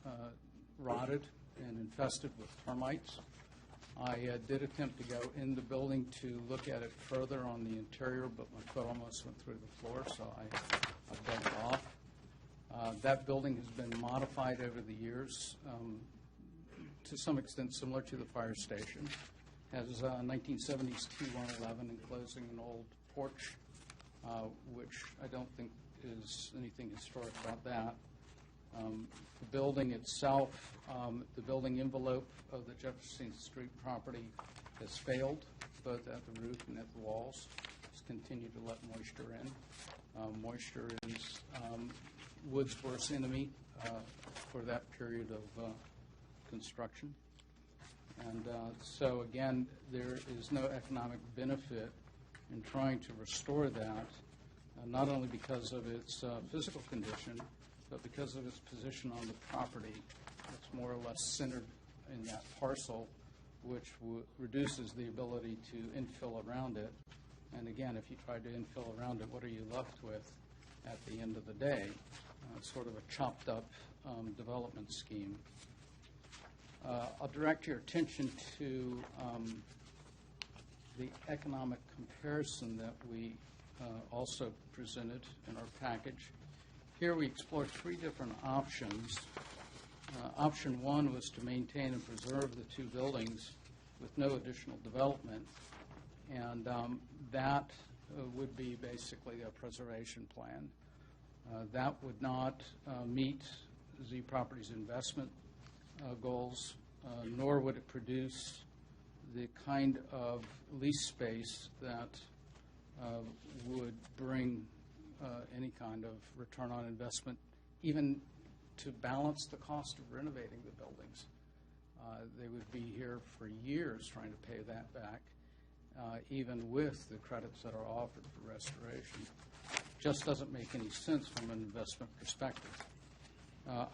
L: rotted and infested with termites. I did attempt to go in the building to look at it further on the interior, but my foot almost went through the floor, so I dug it off. That building has been modified over the years to some extent similar to the fire station. Has 1970s T111 enclosing an old porch, which I don't think is anything historic about that. The building itself, the building envelope of the Jefferson Street property has failed, both at the roof and at the walls. It's continued to let moisture in. Moisture is wood's worst enemy for that period of construction. And so, again, there is no economic benefit in trying to restore that, not only because of its physical condition, but because of its position on the property. It's more or less centered in that parcel, which reduces the ability to infill around it. And again, if you try to infill around it, what are you left with at the end of the day? Sort of a chopped up development scheme. I'll direct your attention to the economic comparison that we also presented in our package. Here we explored three different options. Option one was to maintain and preserve the two buildings with no additional development, and that would be basically a preservation plan. That would not meet Z Properties' investment goals, nor would it produce the kind of lease space that would bring any kind of return on investment, even to balance the cost of renovating the buildings. They would be here for years trying to pay that back, even with the credits that are offered for restoration. Just doesn't make any sense from an investment perspective.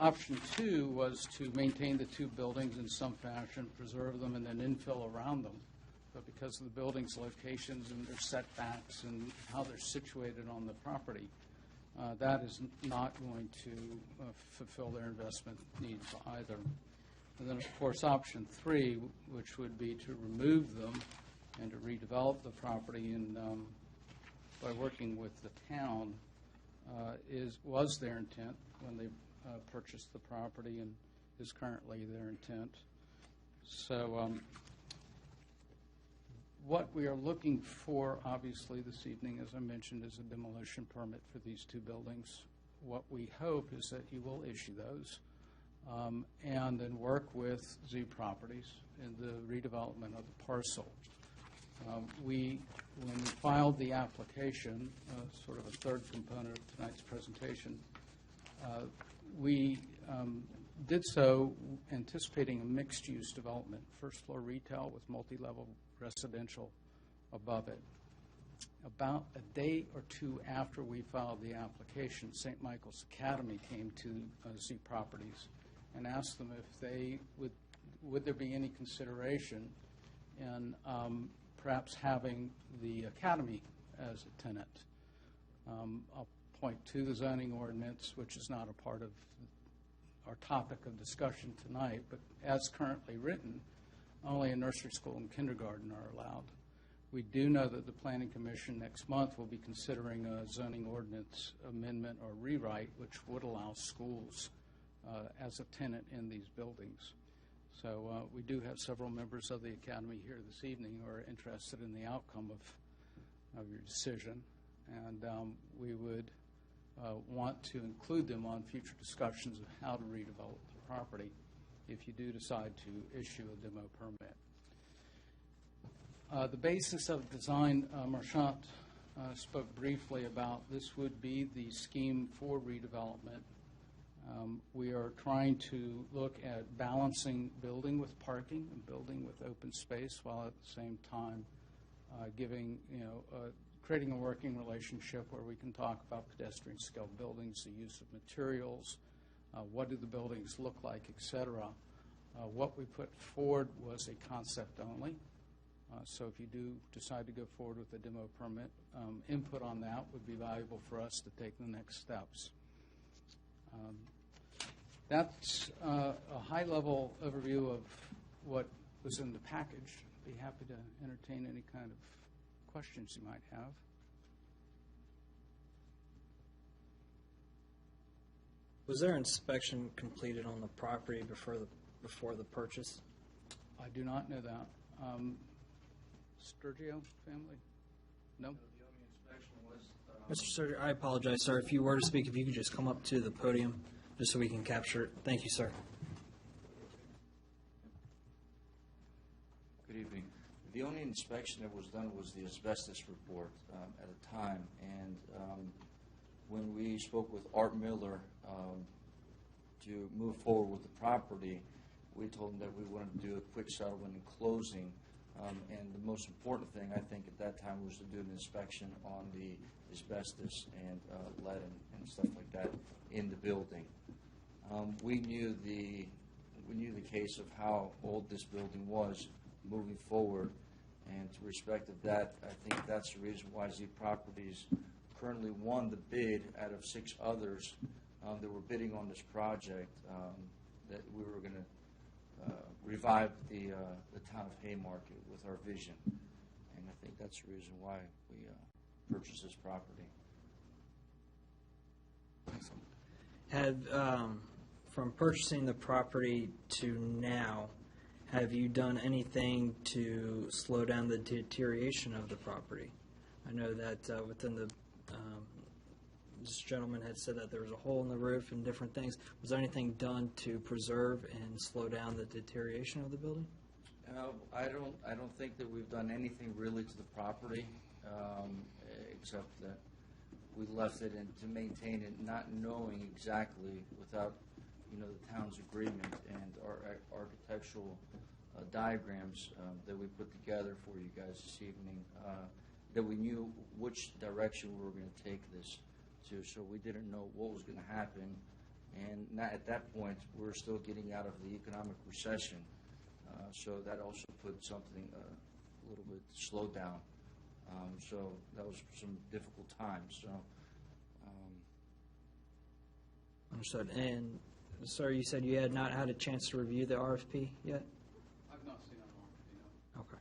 L: Option 2 was to maintain the 2 buildings in some fashion, preserve them, and then infill around them. But because of the buildings' locations and their setbacks and how they're situated on the property, that is not going to fulfill their investment needs either. And then, of course, option 3, which would be to remove them and to redevelop the property and by working with the town, was their intent when they purchased the property and is currently their intent. So what we are looking for, obviously, this evening, as I mentioned, is a demolition permit for these 2 buildings. What we hope is that you will issue those and then work with Z Properties in the redevelopment of the parcel. When we filed the application, sort of a third component of tonight's presentation, we did so anticipating a mixed-use development, first-floor retail with multi-level residential above it. About a day or 2 after we filed the application, St. Michael's Academy came to Z Properties and asked them if they would there be any consideration in perhaps having the Academy as a tenant. I'll point to the zoning ordinance, which is not a part of our topic of discussion tonight, but as currently written, only a nursery school and kindergarten are allowed. We do know that the Planning Commission next month will be considering a zoning ordinance amendment or rewrite, which would allow schools as a tenant in these buildings. So we do have several members of the Academy here this evening who are interested in the outcome of your decision, and we would want to include them on future discussions of how to redevelop the property if you do decide to issue a demo permit. The basis of design, Marchant spoke briefly about. This would be the scheme for redevelopment. We are trying to look at balancing building with parking and building with open space, while at the same time giving, creating a working relationship where we can talk about pedestrian scale buildings, the use of materials, what do the buildings look like, et cetera. What we put forward was a concept only. So if you do decide to go forward with a demo permit, input on that would be valuable for us to take the next steps. That's a high-level overview of what was in the package. I'd be happy to entertain any kind of questions you might have.
K: Was there inspection completed on the property before the purchase?
L: I do not know that. Sturgio family? No?
K: Mr. Sturgio, I apologize, sir. If you were to speak, if you could just come up to the podium just so we can capture it. Thank you, sir.
M: Good evening. The only inspection that was done was the asbestos report at a time, and when we spoke with Art Miller to move forward with the property, we told him that we wanted to do a quick settlement and closing, and the most important thing, I think, at that time was to do an inspection on the asbestos and lead and stuff like that in the building. We knew the case of how old this building was moving forward, and to respect of that, I think that's the reason why Z Properties currently won the bid out of 6 others that were bidding on this project, that we were going to revive the town of Haymarket with our vision, and I think that's the reason why we purchased this property.
K: From purchasing the property to now, have you done anything to slow down the deterioration of the property? I know that within the this gentleman had said that there was a hole in the roof and different things. Was there anything done to preserve and slow down the deterioration of the building?
M: I don't think that we've done anything really to the property, except that we left it in to maintain it, not knowing exactly, without the town's agreement and our architectural diagrams that we put together for you guys this evening, that we knew which direction we were going to take this to, so we didn't know what was going to happen. And at that point, we're still getting out of the economic recession, so that also put something a little bit slowed down. So that was some difficult times. So.
K: Understood. And, sir, you said you had not had a chance to review the RFP yet?
L: I've not seen an RFP, no.
K: Okay.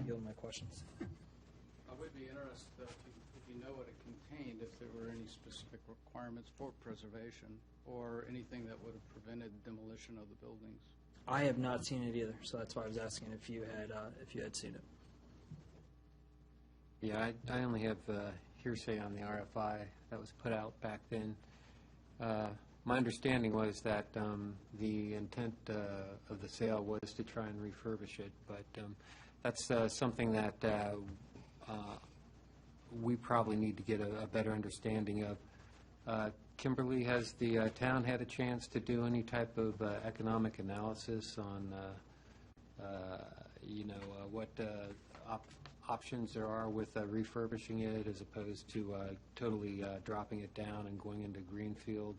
K: Yield my questions.
L: I would be interested if you know what it contained, if there were any specific requirements for preservation or anything that would have prevented demolition of the buildings.
K: I have not seen it either, so that's why I was asking if you had seen it.
A: Yeah, I only have hearsay on the RFI that was put out back then. My understanding was that the intent of the sale was to try and refurbish it, but that's something that we probably need to get a better understanding of. Kimberly, has the town had a chance to do any type of economic analysis on, what options there are with refurbishing it as opposed to totally dropping it down and going into greenfield?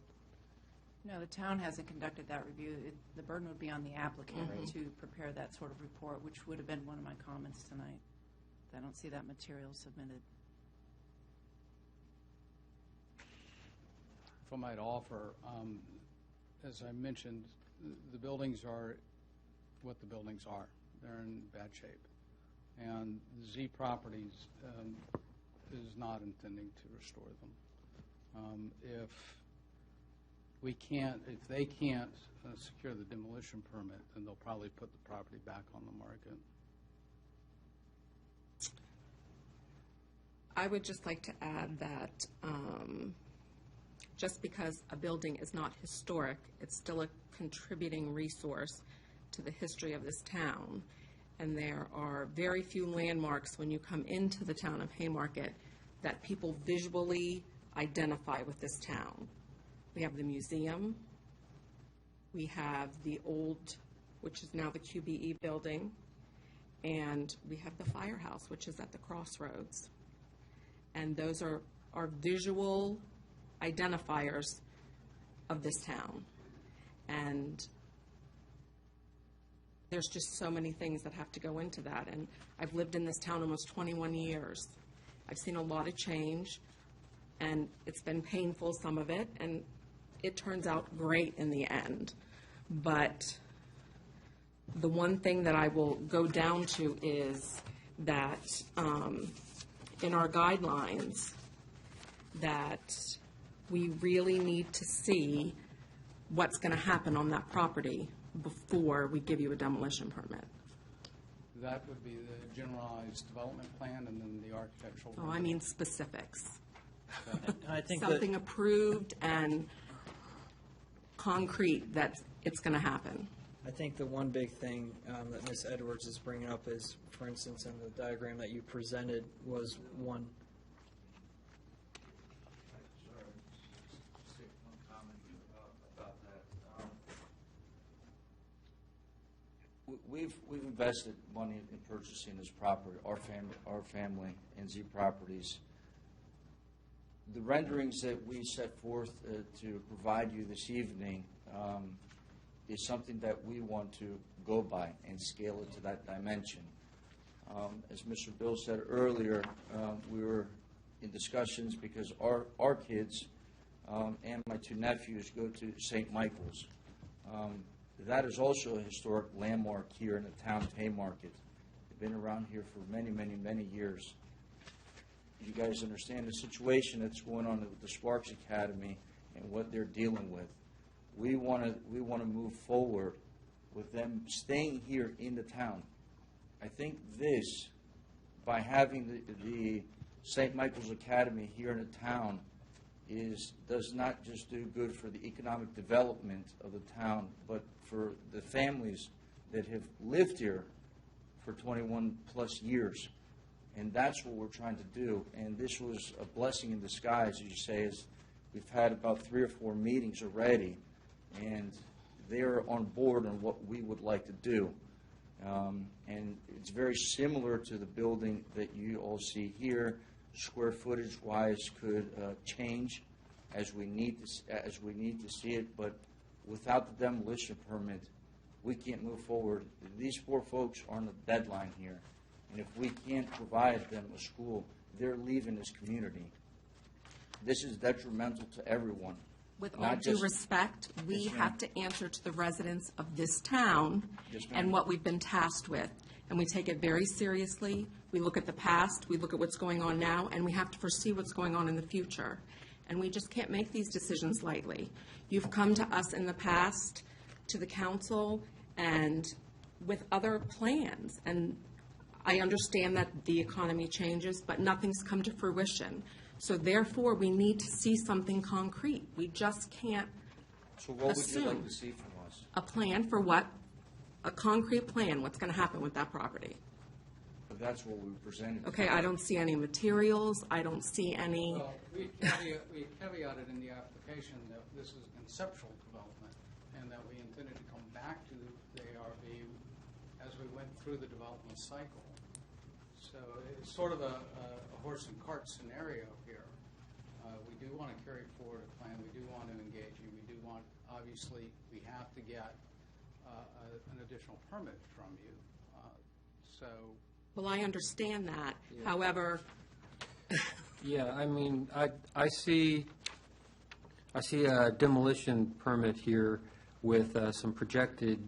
F: No, the town hasn't conducted that review. The burden would be on the applicant to prepare that sort of report, which would have been one of my comments tonight. I don't see that material submitted.
L: If I might offer, as I mentioned, the buildings are what the buildings are. They're in bad shape. And Z Properties is not intending to restore them. If they can't secure the demolition permit, then they'll probably put the property back on the market.
D: I would just like to add that just because a building is not historic, it's still a contributing resource to the history of this town. And there are very few landmarks when you come into the town of Haymarket that people visually identify with this town. We have the museum, we have the old, which is now the QBE building, and we have the firehouse, which is at the crossroads. And those are visual identifiers of this town. And there's just so many things that have to go into that. And I've lived in this town almost 21 years. I've seen a lot of change, and it's been painful, some of it, and it turns out great in the end. But the one thing that I will go down to is that in our guidelines, that we really need to see what's going to happen on that property before we give you a demolition permit.
L: That would be the generalized development plan and then the architectural.
D: Oh, I mean specifics.
K: I think
D: something approved and concrete that it's going to happen.
K: I think the one big thing that Ms. Edwards is bringing up is, for instance, in the diagram that you presented was one.
M: We've invested money in purchasing this property, our family, and Z Properties. The renderings that we set forth to provide you this evening is something that we want to go by and scale it to that dimension. As Mr. Bill said earlier, we were in discussions because our kids and my two nephews go to St. Michael's. That is also a historic landmark here in the town of Haymarket. They've been around here for many, many, many years. You guys understand the situation that's going on with the Sparks Academy and what they're dealing with. We want to move forward with them staying here in the town. I think this, by having the St. Michael's Academy here in the town, does not just do good for the economic development of the town, but for the families that have lived here for 21 plus years. And that's what we're trying to do. And this was a blessing in disguise, as you say, We've had about 3 or 4 meetings already, and they're on board on what we would like to do. And it's very similar to the building that you all see here. Square footage-wise could change as we need to see it, but without the demolition permit, we can't move forward. These poor folks are on a deadline here, and if we can't provide them a school, they're leaving this community. This is detrimental to everyone.
D: With all
M: Not
D: due
M: just-
D: respect, we
M: Yes, ma'am.
D: have to answer to the residents of this town
M: Yes, ma'am.
D: and what we've been tasked with. And we take it very seriously. We look at the past, we look at what's going on now, and we have to foresee what's going on in the future. And we just can't make these decisions lightly. You've come to us in the past, to the council, and with other plans. And I understand that the economy changes, but nothing's come to fruition. So therefore, we need to see something concrete. We just can't
M: So what would you like
D: assume
M: to see from us?
D: a plan for what, a concrete plan, what's going to happen with that property.
M: But that's what we presented.
D: Okay, I don't see any materials, I don't see any,
L: Well, we caveated in the application that this is conceptual development, and that we intended to come back to the ARB as we went through the development cycle. So it's sort of a horse and cart scenario here. We do want to carry forward a plan, we do want to engage you, we do want, obviously, we have to get an additional permit from you. So
D: well, I understand that. However,
A: Yeah, I mean, I see a demolition permit here with some projected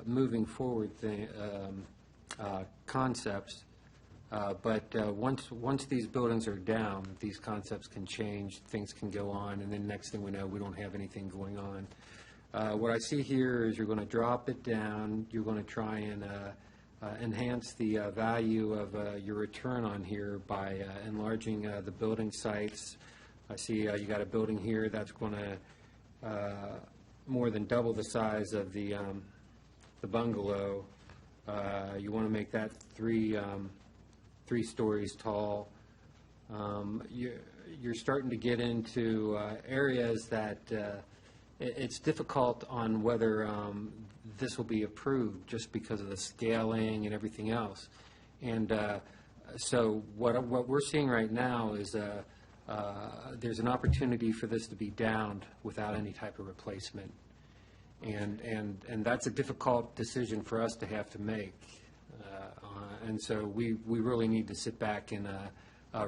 A: moving forward concepts. But once these buildings are down, these concepts can change, things can go on, and then next thing we know, we don't have anything going on. What I see here is you're going to drop it down, you're going to try and enhance the value of your return on here by enlarging the building sites. I see you got a building here that's going to more than double the size of the bungalow. You want to make that three stories tall. You're starting to get into areas that it's difficult on whether this will be approved just because of the scaling and everything else. And so what we're seeing right now is there's an opportunity for this to be downed without any type of replacement. And that's a difficult decision for us to have to make. And so we really need to sit back and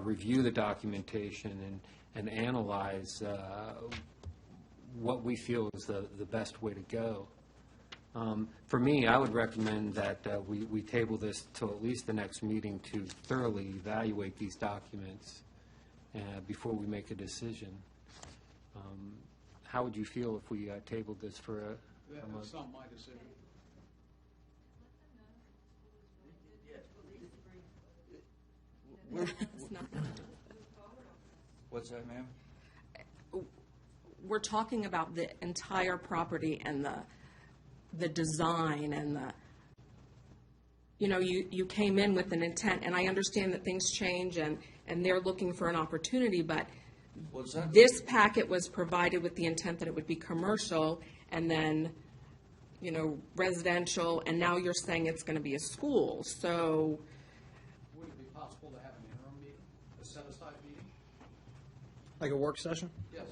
A: review the documentation and analyze what we feel is the best way to go. For me, I would recommend that we table this till at least the next meeting to thoroughly evaluate these documents before we make a decision. How would you feel if we tabled this for a month?
L: that's not my decision.
M: What's that, ma'am?
D: we're talking about the entire property and the design and you came in with an intent, and I understand that things change and they're looking for an opportunity, but
M: What's that?
D: this packet was provided with the intent that it would be commercial and then, residential, and now you're saying it's going to be a school, so,
L: Would it be possible to have an interim meeting, a set-aside meeting?
K: Like a work session?
L: Yes.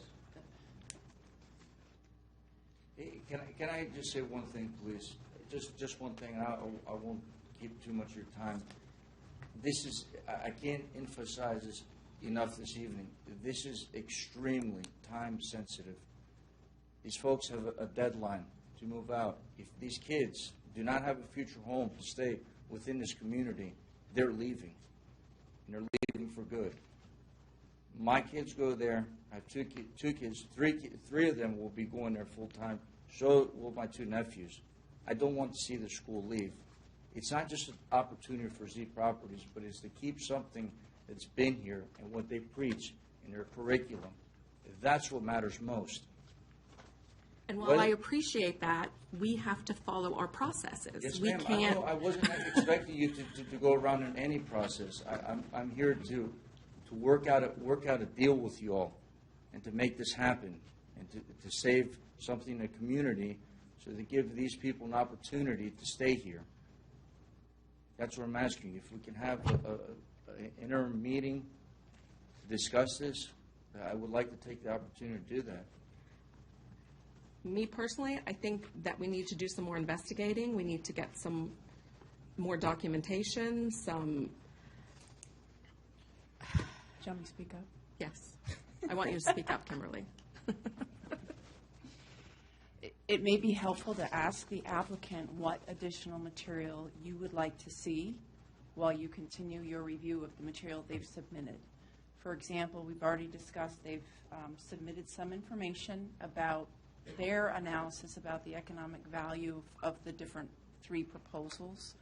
M: Hey, can I just say one thing, please? Just one thing, and I won't keep too much of your time. I can't emphasize this enough this evening. This is extremely time sensitive. These folks have a deadline to move out. If these kids do not have a future home to stay within this community, they're leaving. And they're leaving for good. My kids go there. I have two kids. Three of them will be going there full time. So will my 2 nephews. I don't want to see the school leave. It's not just an opportunity for Z Properties, but it's to keep something that's been here and what they preach in their curriculum. That's what matters most.
D: and while I appreciate that, we have to follow our processes.
M: Yes,
D: We
M: ma'am.
D: can't.
M: I wasn't expecting you to go around in any process. I'm here to to work out a deal with you all and to make this happen and to save something in the community so to give these people an opportunity to stay here. That's what I'm asking. If we can have an interim meeting to discuss this, I would like to take the opportunity to do that.
D: Me personally, I think that we need to do some more investigating. We need to get some more documentation, some,
F: Do you want me to speak up?
D: yes. I want you to speak up, Kimberly.
F: It may be helpful to ask the applicant what additional material you would like to see while you continue your review of the material they've submitted. For example, we've already discussed they've submitted some information about their analysis about the economic value of the different 3 proposals.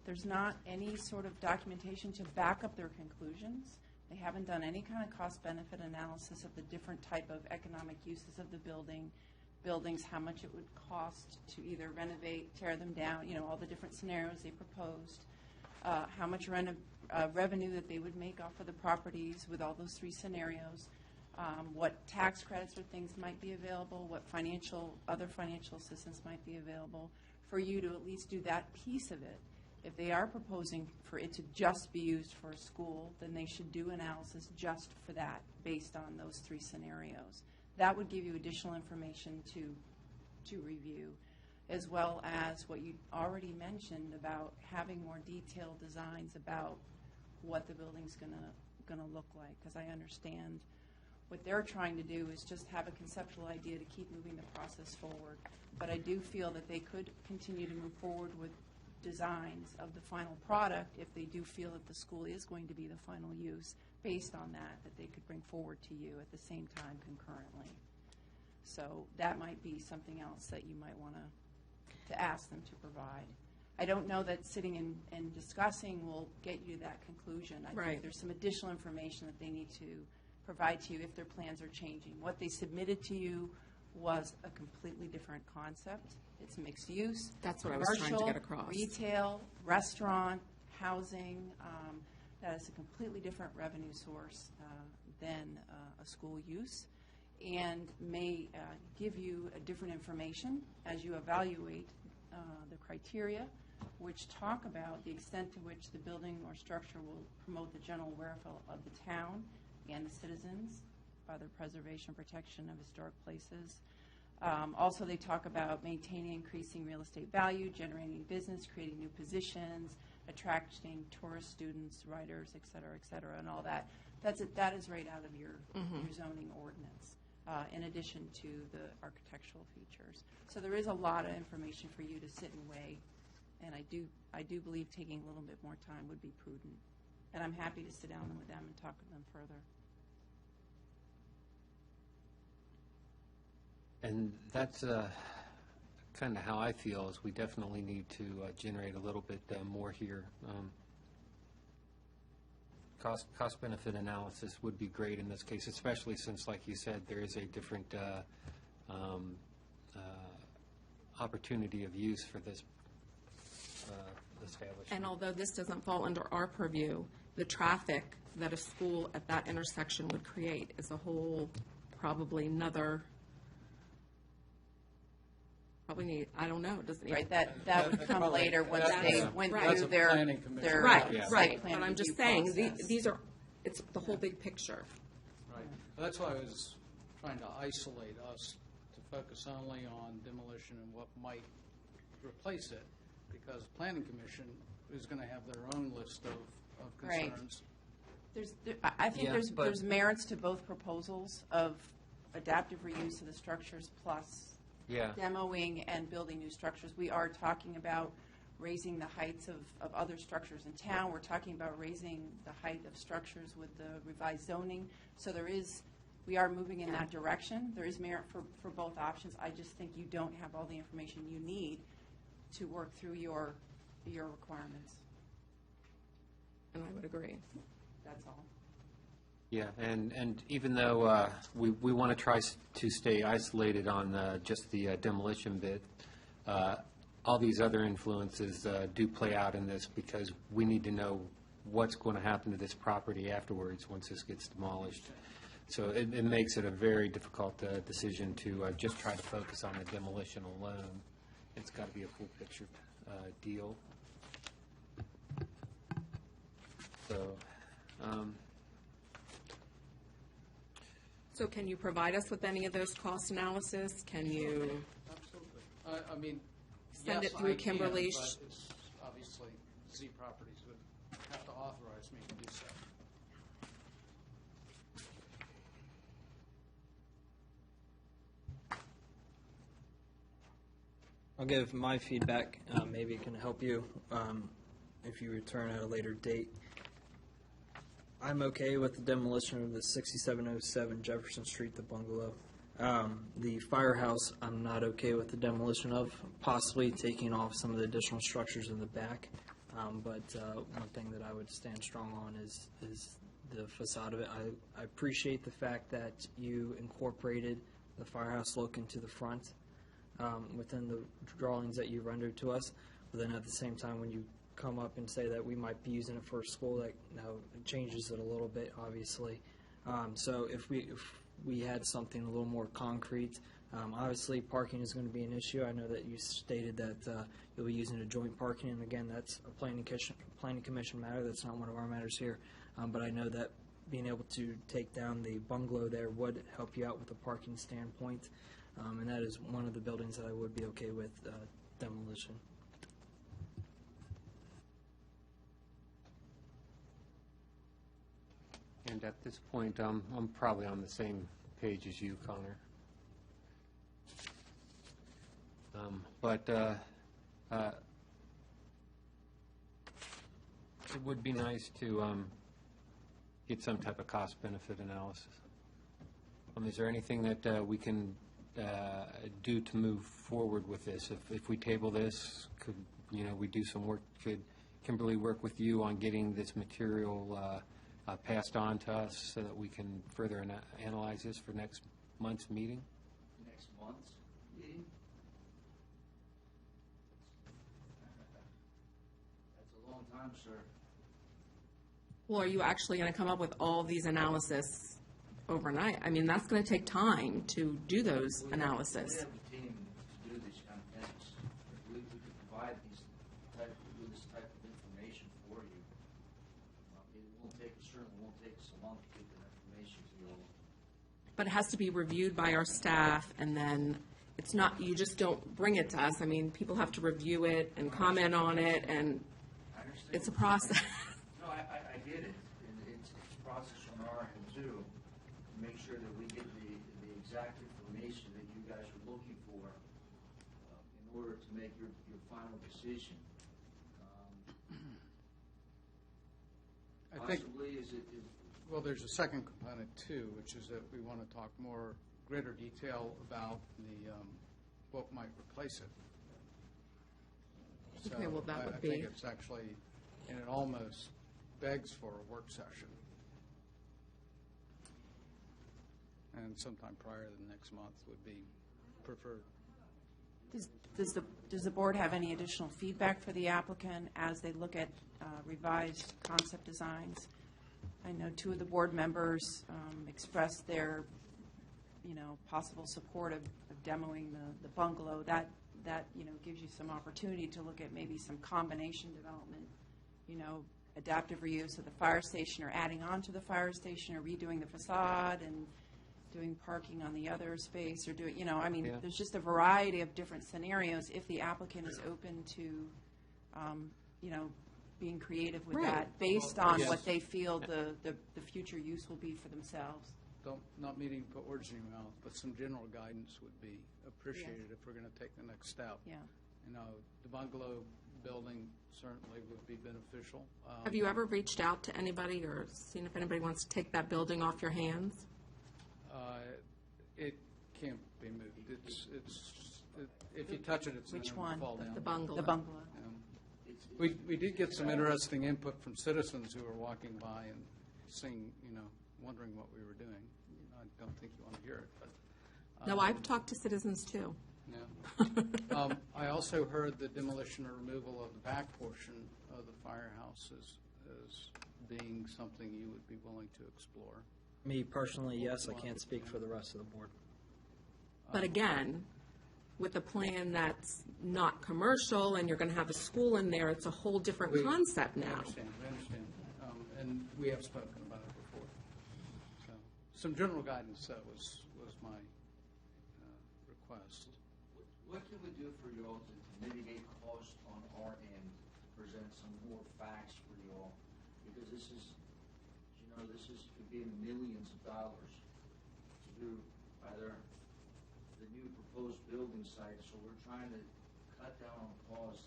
F: There's not any sort of documentation to back up their conclusions. They haven't done any kind of cost-benefit analysis of the different type of economic uses of the buildings, how much it would cost to either renovate, tear them down, all the different scenarios they proposed, how much revenue that they would make off of the properties with all those 3 scenarios, what tax credits or things might be available, what other financial assistance might be available, for you to at least do that piece of it. If they are proposing for it to just be used for a school, then they should do analysis just for that based on those 3 scenarios. That would give you additional information to review, as well as what you already mentioned about having more detailed designs about what the building's going to look like, because I understand what they're trying to do is just have a conceptual idea to keep moving the process forward. But I do feel that they could continue to move forward with designs of the final product if they do feel that the school is going to be the final use based on that they could bring forward to you at the same time concurrently. So that might be something else that you might want to ask them to provide. I don't know that sitting and discussing will get you that conclusion. I think there's some additional information that they need to provide to you if their plans are changing. What they submitted to you was a completely different concept. It's mixed use.
D: That's what I was trying to get across.
F: Retail, restaurant, housing. That is a completely different revenue source than a school use, and may give you a different information as you evaluate the criteria, which talk about the extent to which the building or structure will promote the general welfare of the town and the citizens by the preservation and protection of historic places. Also, they talk about maintaining, increasing real estate value, generating business, creating new positions, attracting tourist students, writers, et cetera, and all that. That is right out of your zoning ordinance, in addition to the architectural features. So there is a lot of information for you to sit and weigh, and I do believe taking a little bit more time would be prudent. And I'm happy to sit down with them and talk with them further.
A: And that's kind of how I feel, is we definitely need to generate a little bit more here. Cost-benefit analysis would be great in this case, especially since, like you said, there is a different opportunity of use for this establishment.
D: And although this doesn't fall under our purview, the traffic that a school at that intersection would create is a whole, probably another, probably need, I don't know, doesn't it?
F: Right, that would come later once they went
L: That's
F: through
L: a
F: their
L: planning commission.
F: their
D: Right,
L: Yeah.
D: right,
F: plan
D: but I'm just
F: review
D: saying,
F: process.
D: these are, it's the whole big picture.
L: Right. That's why I was trying to isolate us to focus only on demolition and what might replace it, because the planning commission is going to have their own list of
F: Right.
L: concerns.
F: I think
A: Yeah, but-
F: there's merits to both proposals of adaptive reuse of the structures plus
A: Yeah.
F: demoing and building new structures. We are talking about raising the heights of other structures in town. We're talking about raising the height of structures with the revised zoning. So we are moving in that direction. There is merit for both options. I just think you don't have all the information you need to work through your requirements.
D: And I would agree.
F: That's all.
A: Yeah, and even though we want to try to stay isolated on just the demolition bit, all these other influences do play out in this, because we need to know what's going to happen to this property afterwards once this gets demolished. So it makes it a very difficult decision to just try to focus on the demolition alone. It's got to be a full picture deal. So,
D: So can you provide us with any of those cost analysis? Can you
L: Absolutely. I mean,
D: send
L: yes,
D: it through
L: I can,
D: Kimberly?
L: but it's obviously Z Properties would have to authorize me to do so.
K: I'll give my feedback. Maybe it can help you if you return at a later date. I'm okay with the demolition of the 6707 Jefferson Street, the bungalow. The firehouse, I'm not okay with the demolition of, possibly taking off some of the additional structures in the back. But one thing that I would stand strong on is the facade of it. I appreciate the fact that you incorporated the firehouse look into the front within the drawings that you rendered to us. But then at the same time, when you come up and say that we might be using it for a school, that it changes it a little bit, obviously. So if we had something a little more concrete, obviously parking is going to be an issue. I know that you stated that you'll be using a joint parking, and again, that's a planning commission matter. That's not one of our matters here. But I know that being able to take down the bungalow there would help you out with a parking standpoint, and that is one of the buildings that I would be okay with demolition.
A: and at this point, I'm probably on the same page as you, Connor. But it would be nice to get some type of cost-benefit analysis. Is there anything that we can do to move forward with this? If we table this, could we do some work? Could Kimberly work with you on getting this material passed on to us so that we can further analyze this for next month's meeting?
M: Next month's meeting? That's a long time, sir.
D: Well, are you actually going to come up with all these analysis overnight? I mean, that's going to take time to do those analysis.
M: We have a team to do these kind of things. We could provide this type of information for you. It certainly won't take us a month to get the information to you all.
D: But it has to be reviewed by our staff, and then it's not, you just don't bring it to us. I mean, people have to review it and comment on it, and it's a process.
M: No, I get it. And it's a process on our end too, to make sure that we get the exact information that you guys are looking for in order to make your final decision.
L: I think,
M: Possibly,
L: well, there's a second component too, which is that we want to talk more greater detail about the what might replace it. So
D: Okay, well, that would
L: I
D: be-
L: think it's actually, and it almost begs for a work session. And sometime prior to the next month would be preferred.
F: Does the board have any additional feedback for the applicant as they look at revised concept designs? I know two of the board members expressed their, possible support of demoing the bungalow. That gives you some opportunity to look at maybe some combination development, adaptive reuse of the fire station, or adding on to the fire station, or redoing the facade and doing parking on the other space, or doing,
A: Yeah.
F: there's just a variety of different scenarios if the applicant is open to, being creative with
D: Right.
F: that, based on
L: Yes.
F: what they feel the future use will be for themselves.
L: Not meaning to put words in your mouth, but some general guidance would be appreciated if we're going to take the next step.
F: Yeah.
L: The bungalow building certainly would be beneficial.
D: Have you ever reached out to anybody or seen if anybody wants to take that building off your hands?
L: It can't be moved. If you touch it, it's going
F: Which
L: to
F: one?
L: fall down.
D: The bungalow?
F: The bungalow.
L: We did get some interesting input from citizens who were walking by and seeing, wondering what we were doing. I don't think you want to hear it, but.
D: No, I've talked to citizens too.
L: I also heard the demolition or removal of the back portion of the firehouse as being something you would be willing to explore.
K: Me personally, yes, I can't speak for the rest of the board.
D: But again, with a plan that's not commercial and you're going to have a school in there, it's a whole different concept
L: I
D: now.
L: understand. And we have spoken about it before. So, some general guidance was my request.
M: What can we do for you all to mitigate cost on our end, present some more facts for you all? Because this is, could be millions of dollars to do either the new proposed building site, so we're trying to cut down on costs,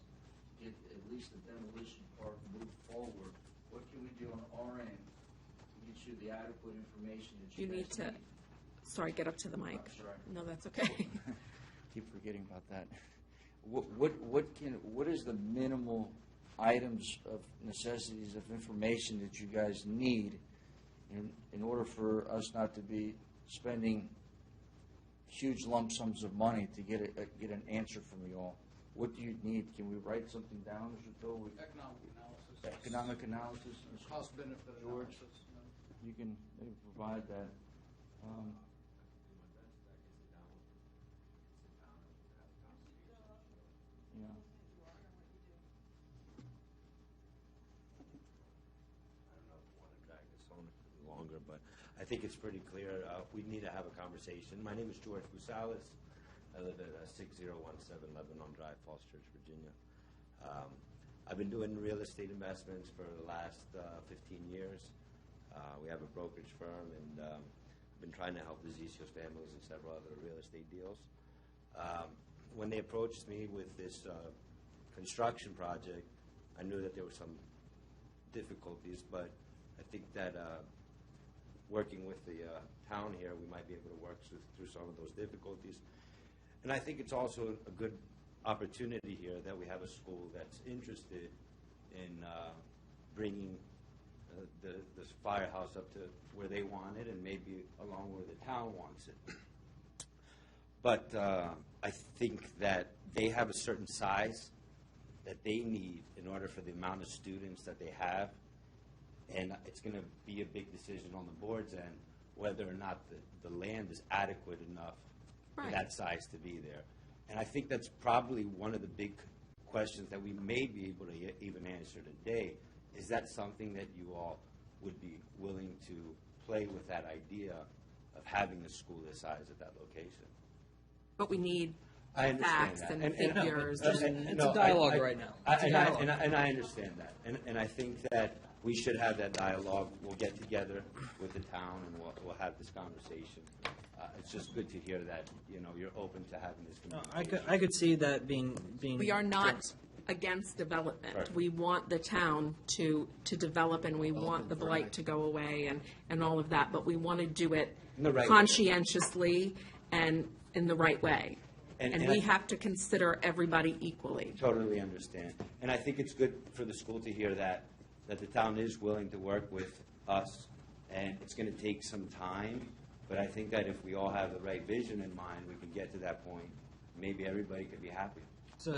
M: get at least the demolition part moved forward. What can we do on our end to get you the adequate information that you
D: You need
M: guys
D: to, sorry, get up to the mic.
M: sorry.
D: No, that's okay.
M: Keep forgetting about that. What is the minimal items of necessities of information that you guys need in order for us not to be spending huge lump sums of money to get an answer from you all? What do you need? Can we write something down, Mr. Phil?
L: Economic analysis.
M: Economic analysis?
L: Cost-benefit
M: George,
L: analysis.
M: you can maybe provide that. Yeah.
N: I don't know if you want to drag this on longer, but I think it's pretty clear. We need to have a conversation. My name is George Busalis. I live at 6017 Lebanon Drive, Falls Church, Virginia. I've been doing real estate investments for the last 15 years. We have a brokerage firm, and I've been trying to help the Zisios families and several other real estate deals. When they approached me with this construction project, I knew that there were some difficulties, but I think that working with the town here, we might be able to work through some of those difficulties. And I think it's also a good opportunity here that we have a school that's interested in bringing the firehouse up to where they want it and maybe along where the town wants it. But I think that they have a certain size that they need in order for the amount of students that they have. And it's going to be a big decision on the board's end whether or not the land is adequate enough for that size to be there. And I think that's probably one of the big questions that we may be able to even answer today. Is that something that you all would be willing to play with, that idea of having a school this size at that location?
D: But we need
N: I understand
D: facts
N: that.
D: and figures.
K: It's a dialogue right now.
N: And I understand that. And I think that we should have that dialogue. We'll get together with the town and we'll have this conversation. It's just good to hear that, you're open to having this communication.
K: I could see that being.
D: We are not against development.
N: Right.
D: We want the town to develop, and we want the blight to go away and all of that, but we want to do it
N: In the right way.
D: conscientiously and in the right way. And we
N: I
D: have to consider everybody equally.
N: totally understand. And I think it's good for the school to hear that the town is willing to work with us, and it's going to take some time. But I think that if we all have the right vision in mind, we can get to that point. Maybe everybody could be happy.
K: So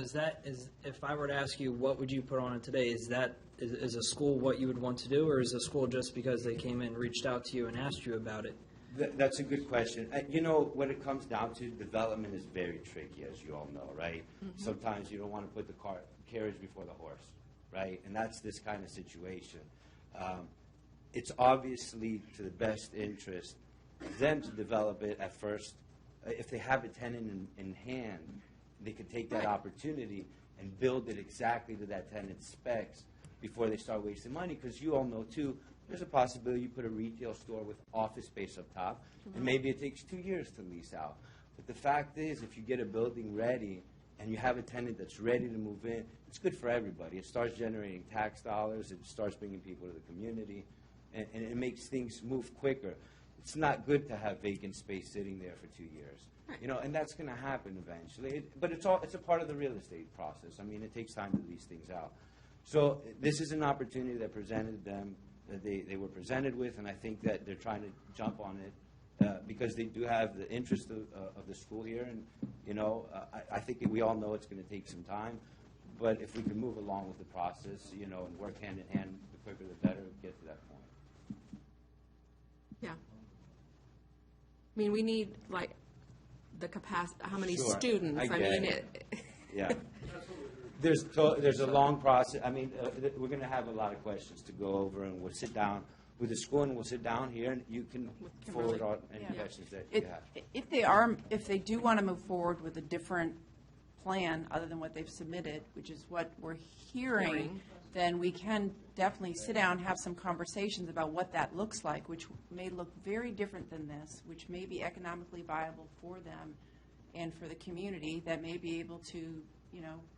K: if I were to ask you, what would you put on it today? Is a school what you would want to do, or is a school just because they came in, reached out to you, and asked you about it?
N: That's a good question. When it comes down to development is very tricky, as you all know, right?
D: Mm-hmm.
N: Sometimes you don't want to put the carriage before the horse, right? And that's this kind of situation. It's obviously to the best interest of them to develop it at first. If they have a tenant in hand, they could take that opportunity and build it exactly to that tenant's specs before they start wasting money. Because you all know, too, there's a possibility you put a retail store with office space up top, and maybe it takes 2 years to lease out. But the fact is, if you get a building ready and you have a tenant that's ready to move in, it's good for everybody. It starts generating tax dollars. It starts bringing people to the community, and it makes things move quicker. It's not good to have vacant space sitting there for 2 years. And that's going to happen eventually. But it's a part of the real estate process. I mean, it takes time to lease things out. So this is an opportunity that presented them, that they were presented with, and I think that they're trying to jump on it because they do have the interest of the school here. And, I think we all know it's going to take some time. But if we can move along with the process, and work hand in hand with
M: quicker the better, get to that point.
D: Yeah. I mean, we need, like, the capacity, how many
N: Sure,
D: students?
N: I get
D: mean,
N: it. Yeah. There's a long process. I mean, we're going to have a lot of questions to go over, and we'll sit down with the school, and we'll sit down here, and you can forward on any questions that you have.
F: If they do want to move forward with a different plan other than what they've submitted, which is what we're hearing, then we can definitely sit down, have some conversations about what that looks like, which may look very different than this, which may be economically viable for them and for the community, that may be able to,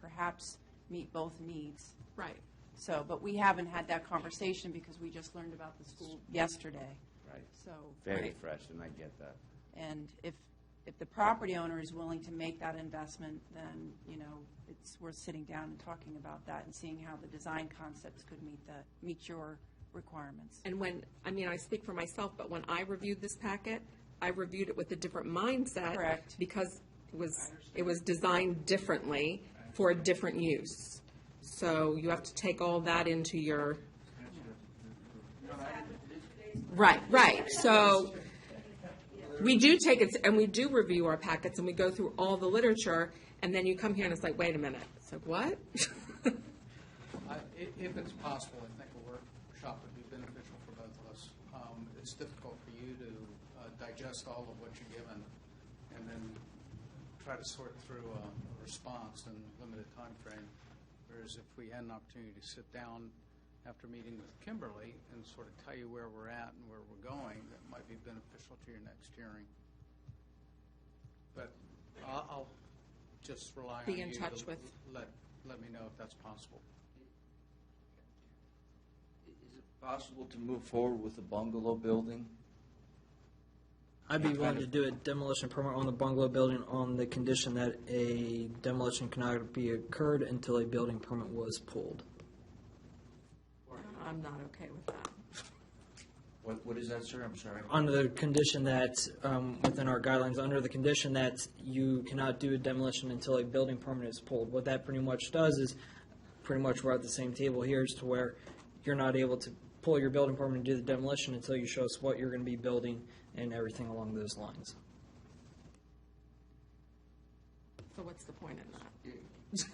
F: perhaps meet both needs.
D: Right.
F: So, but we haven't had that conversation because we just learned about the school yesterday.
N: Right.
F: So.
N: Very fresh, and I get that.
F: And if the property owner is willing to make that investment, then, it's worth sitting down and talking about that and seeing how the design concepts could meet your requirements.
D: And I speak for myself, but when I reviewed this packet, I reviewed it with a different mindset.
F: Correct.
D: Because it was designed differently for a different use. So you have to take all that into your... Right. So we do take it, and we do review our packets, and we go through all the literature, and then you come here and it's like, wait a minute. It's like, what?
L: If it's possible, I think a workshop would be beneficial for both of us. It's difficult for you to digest all of what you're given and then try to sort through a response in a limited time frame. Whereas if we had an opportunity to sit down after meeting with Kimberly and sort of tell you where we're at and where we're going, that might be beneficial to your next hearing. But I'll just rely on you
D: in touch with.
L: Let me know if that's possible.
M: Is it possible to move forward with the bungalow building?
K: I'd be willing to do a demolition permit on the bungalow building on the condition that a demolition cannot be occurred until a building permit was pulled.
D: I'm not okay with that.
M: What is that, sir? I'm sorry.
K: Under the condition that, within our guidelines, under the condition that you cannot do a demolition until a building permit is pulled. What that pretty much does is, pretty much we're at the same table here, as to where you're not able to pull your building permit and do the demolition until you show us what you're going to be building and everything along those lines.
D: So what's the point in that?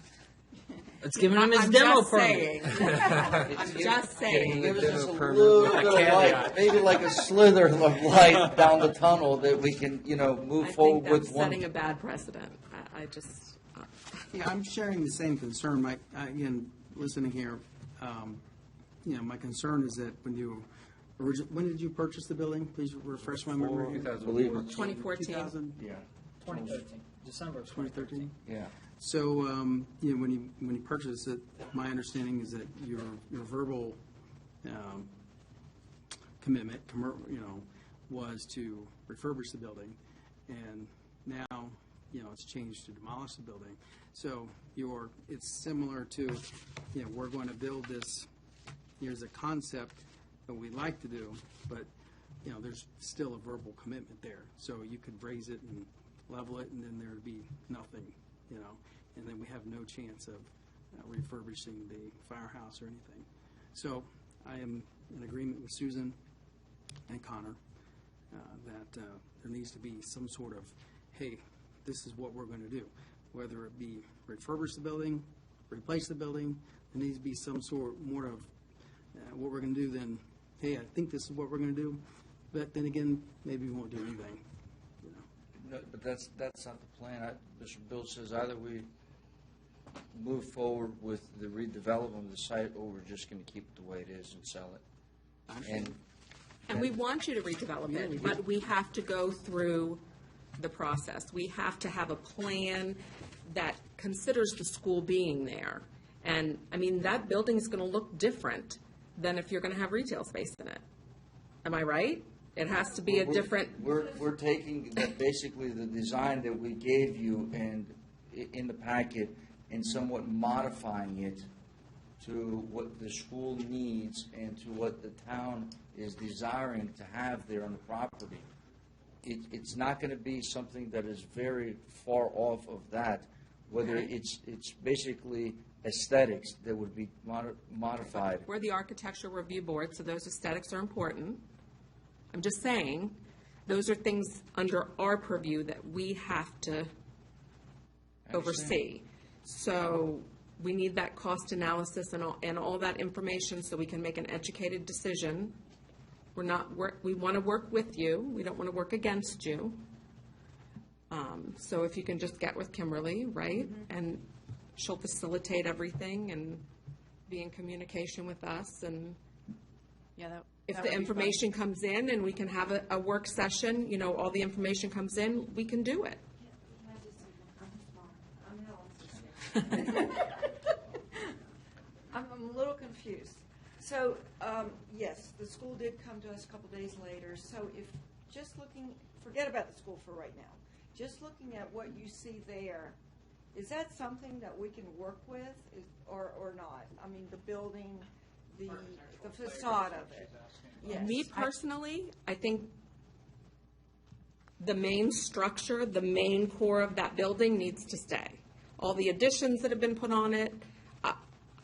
K: It's giving him his demo permit.
D: I'm just saying.
M: Give us just a little bit of light, maybe like a slither of light down the tunnel that we can, move forward with.
D: I think that's setting a bad precedent. I just...
O: Yeah, I'm sharing the same concern. Again, listening here, my concern is that when did you purchase the building? Please refresh my memory.
D: 2014.
O: 2000?
M: Yeah.
K: 2013. December of 2013.
M: Yeah.
O: So, when you purchased it, my understanding is that your verbal commitment, was to refurbish the building, and now, it's changed to demolish the building. So it's similar to, we're going to build this. Here's a concept that we like to do, but there's still a verbal commitment there. So you could raise it and level it, and then there would be nothing, and then we have no chance of refurbishing the firehouse or anything. So I am in agreement with Susan and Connor that there needs to be some sort of, hey, this is what we're going to do. Whether it be refurbish the building, replace the building, there needs to be some sort more of what we're going to do then, hey, I think this is what we're going to do, but then again, maybe we won't do anything.
M: No, but that's not the plan. Mr. Bill says either we move forward with the redevelopment of the site, or we're just going to keep it the way it is and sell it.
D: And we want you to redevelop it, but we have to go through the process. We have to have a plan that considers the school being there. And, that building is going to look different than if you're going to have retail space in it. Am I right? It has to be a different...
M: We're taking basically the design that we gave you and in the packet and somewhat modifying it to what the school needs and to what the town is desiring to have there on the property. It's not going to be something that is very far off of that. whether
D: Okay.
M: it's basically aesthetics that would be modified.
D: We're the architectural review board, so those aesthetics are important. I'm just saying, those are things under our purview that we have to oversee. So we need that cost analysis and all that information so we can make an educated decision. We want to work with you. We don't want to work against you. So if you can just get with Kimberly, right? And she'll facilitate everything and be in communication with us. And if the information comes in and we can have a work session, all the information comes in, we can do it.
H: I'm a little confused. So, yes, the school did come to us a couple days later. So if just looking, forget about the school for right now. Just looking at what you see there, is that something that we can work with or not? I mean, the building, the facade of it. Yes.
D: Me personally, I think the main structure, the main core of that building needs to stay. All the additions that have been put on it,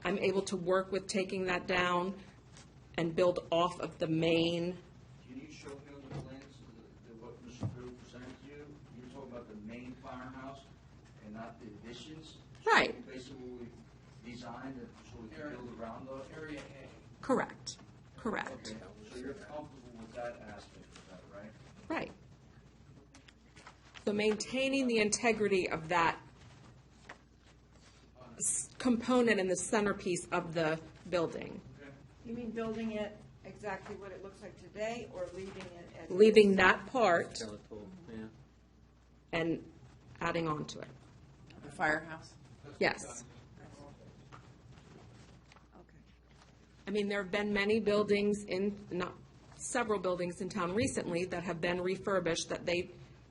D: I'm able to work with taking that down and build off of the main.
M: Can you show me on the plans what Mr. Drew presented to you? You're talking about the main firehouse and not the additions?
D: Right.
M: So basically, we designed it so we can build around the area A.
D: Correct.
M: Okay, so you're comfortable with that aspect of that, right?
D: Right. So maintaining the integrity of that component and the centerpiece of the building.
H: You mean building it exactly what it looks like today, or leaving it as
D: Leaving that part
A: Skeletal, yeah.
D: and adding on to it.
F: The firehouse?
D: Yes. I mean, there have been many buildings several buildings in town recently that have been refurbished, that they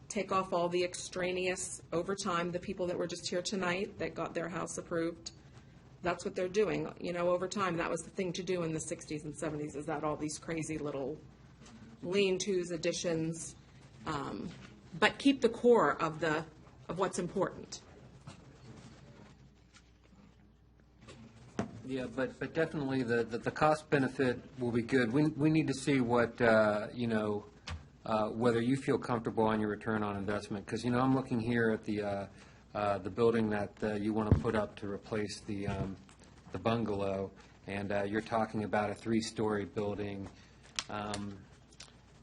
D: take off all the extraneous over time. The people that were just here tonight that got their house approved, that's what they're doing. Over time, that was the thing to do in the 60s and 70s, is that all these crazy little lean-tos, additions, but keep the core of what's important.
A: Yeah, but definitely the cost benefit will be good. We need to see what, whether you feel comfortable on your return on investment. Because, I'm looking here at the building that you want to put up to replace the bungalow, and you're talking about a 3-story building.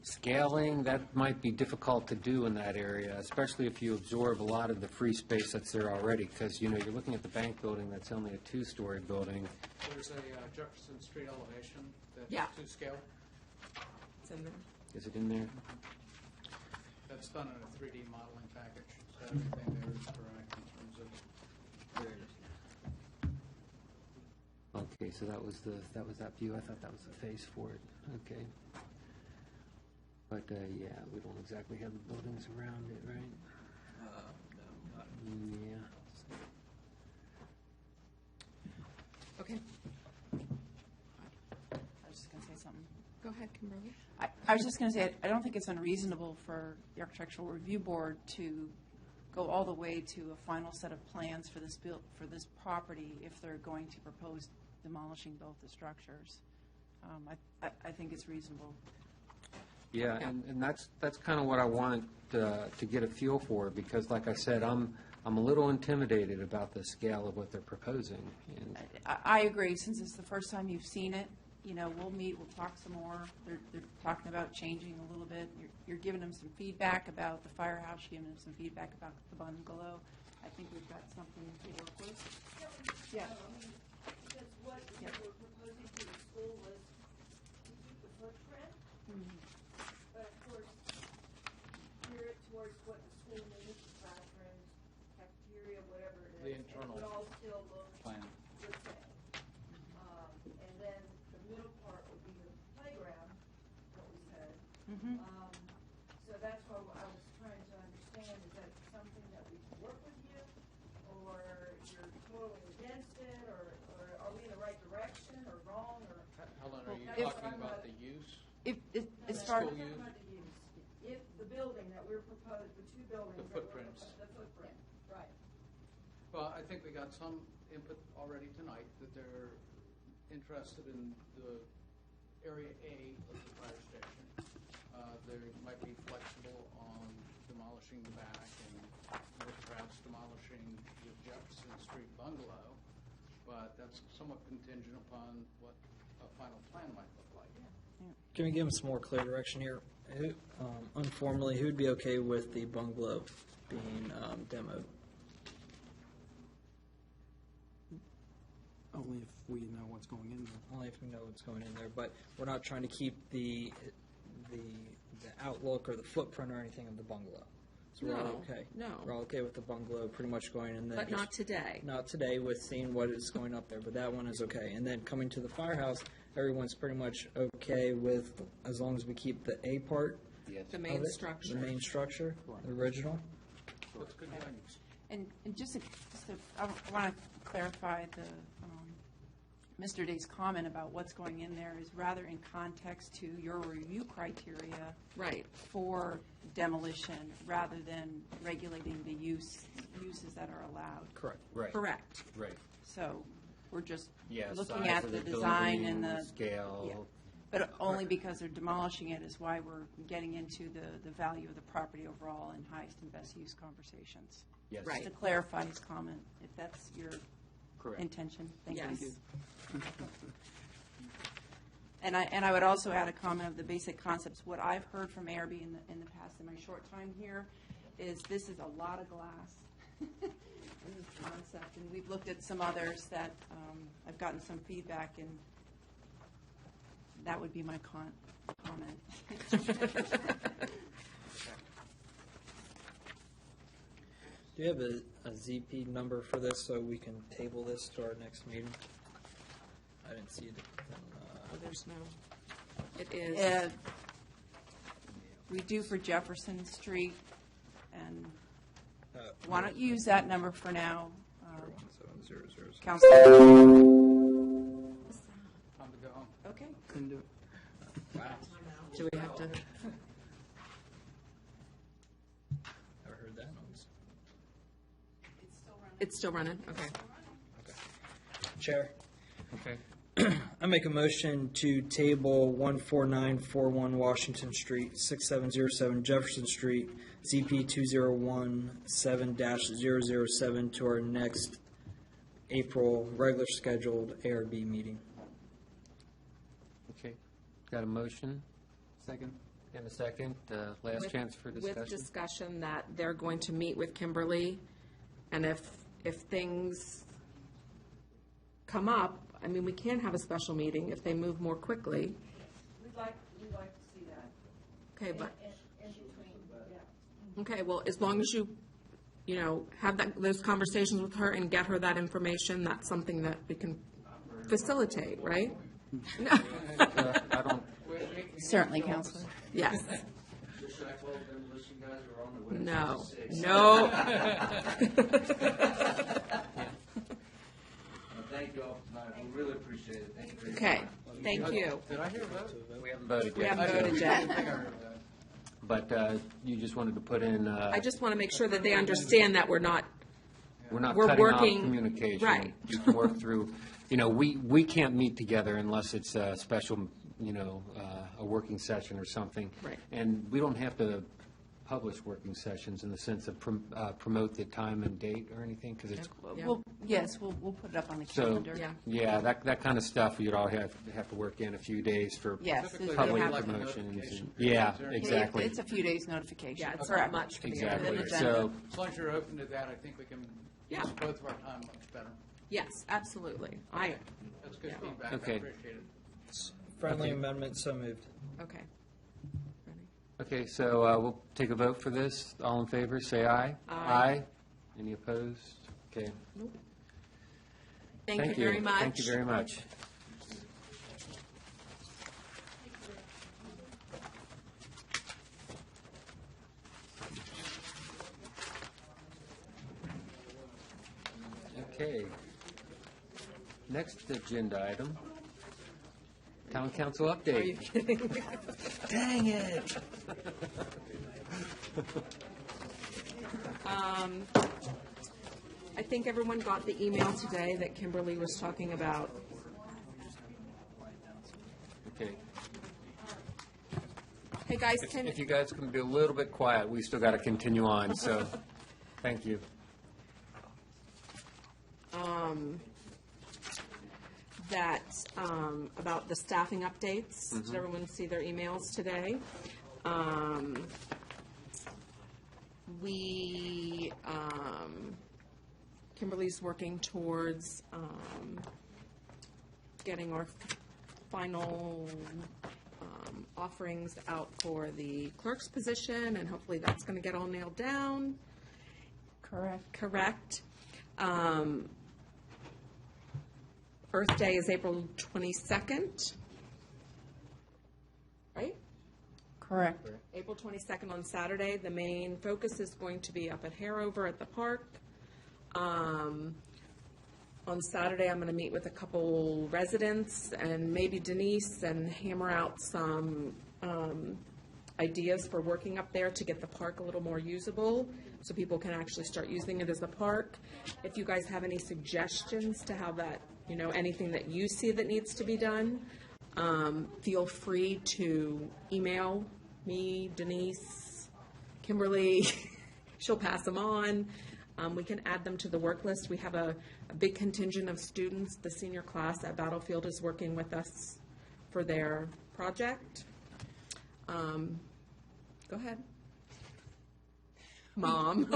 A: Scaling, that might be difficult to do in that area, especially if you absorb a lot of the free space that's there already, because, you're looking at the bank building that's only a 2-story building.
L: There's a Jefferson Street elevation
D: Yeah.
L: that's to scale.
D: It's in there.
A: Is it in there?
L: That's done in a 3D modeling package, so everything there is correct in terms of.
A: There it is. Okay, so that was that view. I thought that was the face for it. Okay. But, yeah, we don't exactly have the buildings around it, right?
G: No, not.
A: Yeah.
D: Okay.
F: I was just going to say something.
D: Go ahead, Kimberly.
F: I was just going to say, I don't think it's unreasonable for the Architectural Review Board to go all the way to a final set of plans for this property if they're going to propose demolishing both the structures. I think it's reasonable.
A: Yeah, and that's kind of what I wanted to get a feel for, because, like I said, I'm a little intimidated about the scale of what they're proposing. And
F: I agree. Since it's the first time you've seen it, we'll meet, we'll talk some more. They're talking about changing a little bit. You're giving them some feedback about the firehouse, you're giving them some feedback about the bungalow. I think we've got something to work with. Yeah.
B: Because what we were proposing to the school was to keep the footprint, but of course, gear it towards what the school needs, classrooms, cafeteria, whatever it is.
L: The internal
B: And it would all still look
L: plan.
B: the same. And then the middle part would be the playground, what we said. So that's what I was trying to understand, is that something that we can work with you, or you're totally against it, or are we in the right direction, or wrong, or?
L: Helen, are you
B: That's what
L: talking
B: I'm
L: about the use?
F: As
B: No,
F: far
B: I'm talking about the use. If the building that we're proposing, the two buildings.
L: The
B: that we're
L: footprints.
B: proposing, the footprint, right.
L: Well, I think we got some input already tonight that they're interested in the Area A of the fire station. They might be flexible on demolishing the back and perhaps demolishing the Jefferson Street bungalow, but that's somewhat contingent upon what a final plan might look like.
K: Can we give them some more clear direction here? Who, informally, who'd be okay with the bungalow being demoed?
O: Only if we know what's going in there.
K: Only if we know what's going in there, but we're not trying to keep the outlook or the footprint or anything of the bungalow. So we're all
D: No,
K: okay.
D: no.
K: We're all okay with the bungalow pretty much going in there.
D: But not today.
K: Not today with seeing what is going up there, but that one is okay. And then coming to the firehouse, everyone's pretty much okay with, as long as we keep the A part.
A: Yes.
D: The
K: of
D: main
K: it,
D: structure.
K: The main structure, the original.
L: That's good guidance.
F: And I want to clarify Mr. Day's comment about what's going in there is rather in context to your review criteria
D: Right.
F: for demolition, rather than regulating the uses that are allowed.
K: Correct.
A: Right.
D: Correct.
A: Right.
F: So we're just
A: Yeah,
F: looking
A: size
F: at
A: of
F: the
A: the
F: design and
A: building,
F: the
A: scale.
F: yeah. But only because they're demolishing it is why we're getting into the value of the property overall and highest and best use conversations.
A: Yes.
F: Just to clarify his comment, if that's your
A: Correct.
F: intention. Thank
D: Yes.
F: you. And I would also add a comment of the basic concepts. What I've heard from ARB in the past, in my short time here, is this is a lot of glass in this concept. And we've looked at some others that I've gotten some feedback, and that would be my comment.
K: Do you have a ZP number for this so we can table this to our next meeting? I didn't see it.
D: Oh, there's no. It is.
F: We do for Jefferson Street, and why don't you use that number for now,
K: 01700.
F: Councilor?
L: Time to go home.
F: Okay.
O: Couldn't do it.
K: Wow.
D: Do we have to?
K: Never heard that noise.
D: It's still running? Okay.
K: Chair,
A: Okay.
K: I make a motion to table 14941 Washington Street, 6707 Jefferson Street, ZP 2017-007 to our next April regular scheduled ARB meeting.
A: Okay. Got a motion?
O: Second.
A: And a second. Last
D: With-
A: chance for discussion.
D: With discussion that they're going to meet with Kimberly, and if things come up, I mean, we can have a special meeting if they move more quickly.
B: We'd like to see that.
D: Okay, but,
B: In between, yeah.
D: okay, well, as long as you have those conversations with her and get her that information, that's something that we can facilitate, right? No.
A: I don't,
F: Certainly, Councilor.
D: Yes.
M: Should I close demolition guys or on the way?
D: No.
M: 6?
D: No.
M: Thank you all for tonight. We really appreciate it. Thank you very much.
D: Okay, thank you.
L: Did I hear a vote?
A: we haven't voted
D: We
A: yet.
D: haven't voted
L: I
D: yet.
L: think I heard that.
A: But you just wanted to put in,
D: I just want to make sure that they understand that we're not,
A: we're not
D: we're
A: cutting off
D: working-
A: communication.
D: right.
A: You can work through, we can't meet together unless it's a special, a working session or something.
D: Right.
A: And we don't have to publish working sessions in the sense of promote the time and date or anything, because it's,
D: Yeah.
F: Well, yes, we'll put it up on the
A: so,
F: calendar.
D: Yeah.
A: that kind of stuff, you'd all have to work in a few days for
F: Yes.
L: Typically,
A: public
F: we
L: have like a
A: promotions.
L: notification.
A: Yeah,
L: Is there-
A: exactly.
F: It's a few days notification.
D: yeah, it's
F: Correct.
D: not much for the
A: Exactly.
F: Within the
A: So,
L: As long as you're open to that, I think we can
D: Yeah.
L: use both of our time much better.
D: Yes, absolutely.
L: That's good
D: Yeah.
L: feedback. I
A: Okay.
L: appreciate it.
K: Friendly
A: Okay.
K: amendment, so moved.
D: Okay. Ready?
A: okay, so we'll take a vote for this. All in favor, say aye.
D: Aye.
A: Any opposed? Okay.
D: Thank you very much.
A: Thank you very much. Okay. Next agenda item, Town Council update.
D: Are you kidding?
A: Dang it!
D: I think everyone got the email today that Kimberly was talking about.
A: Okay.
D: Hey, guys, can,
A: If you guys can be a little bit quiet, we still got to continue on, so, thank you.
D: About the staffing updates. Did everyone see their emails today? Kimberly's working towards getting our final offerings out for the clerk's position, and hopefully that's going to get all nailed down. Correct. Earth Day is April 22nd, right?
F: Correct.
D: April 22nd on Saturday. The main focus is going to be up at Harover at the park. On Saturday, I'm going to meet with a couple residents and maybe Denise and hammer out some ideas for working up there to get the park a little more usable so people can actually start using it as a park. If you guys have any suggestions to how that, anything that you see that needs to be done, feel free to email me, Denise, Kimberly. She'll pass them on. We can add them to the work list. We have a big contingent of students. The senior class at Battlefield is working with us for their project. Go ahead. Mom.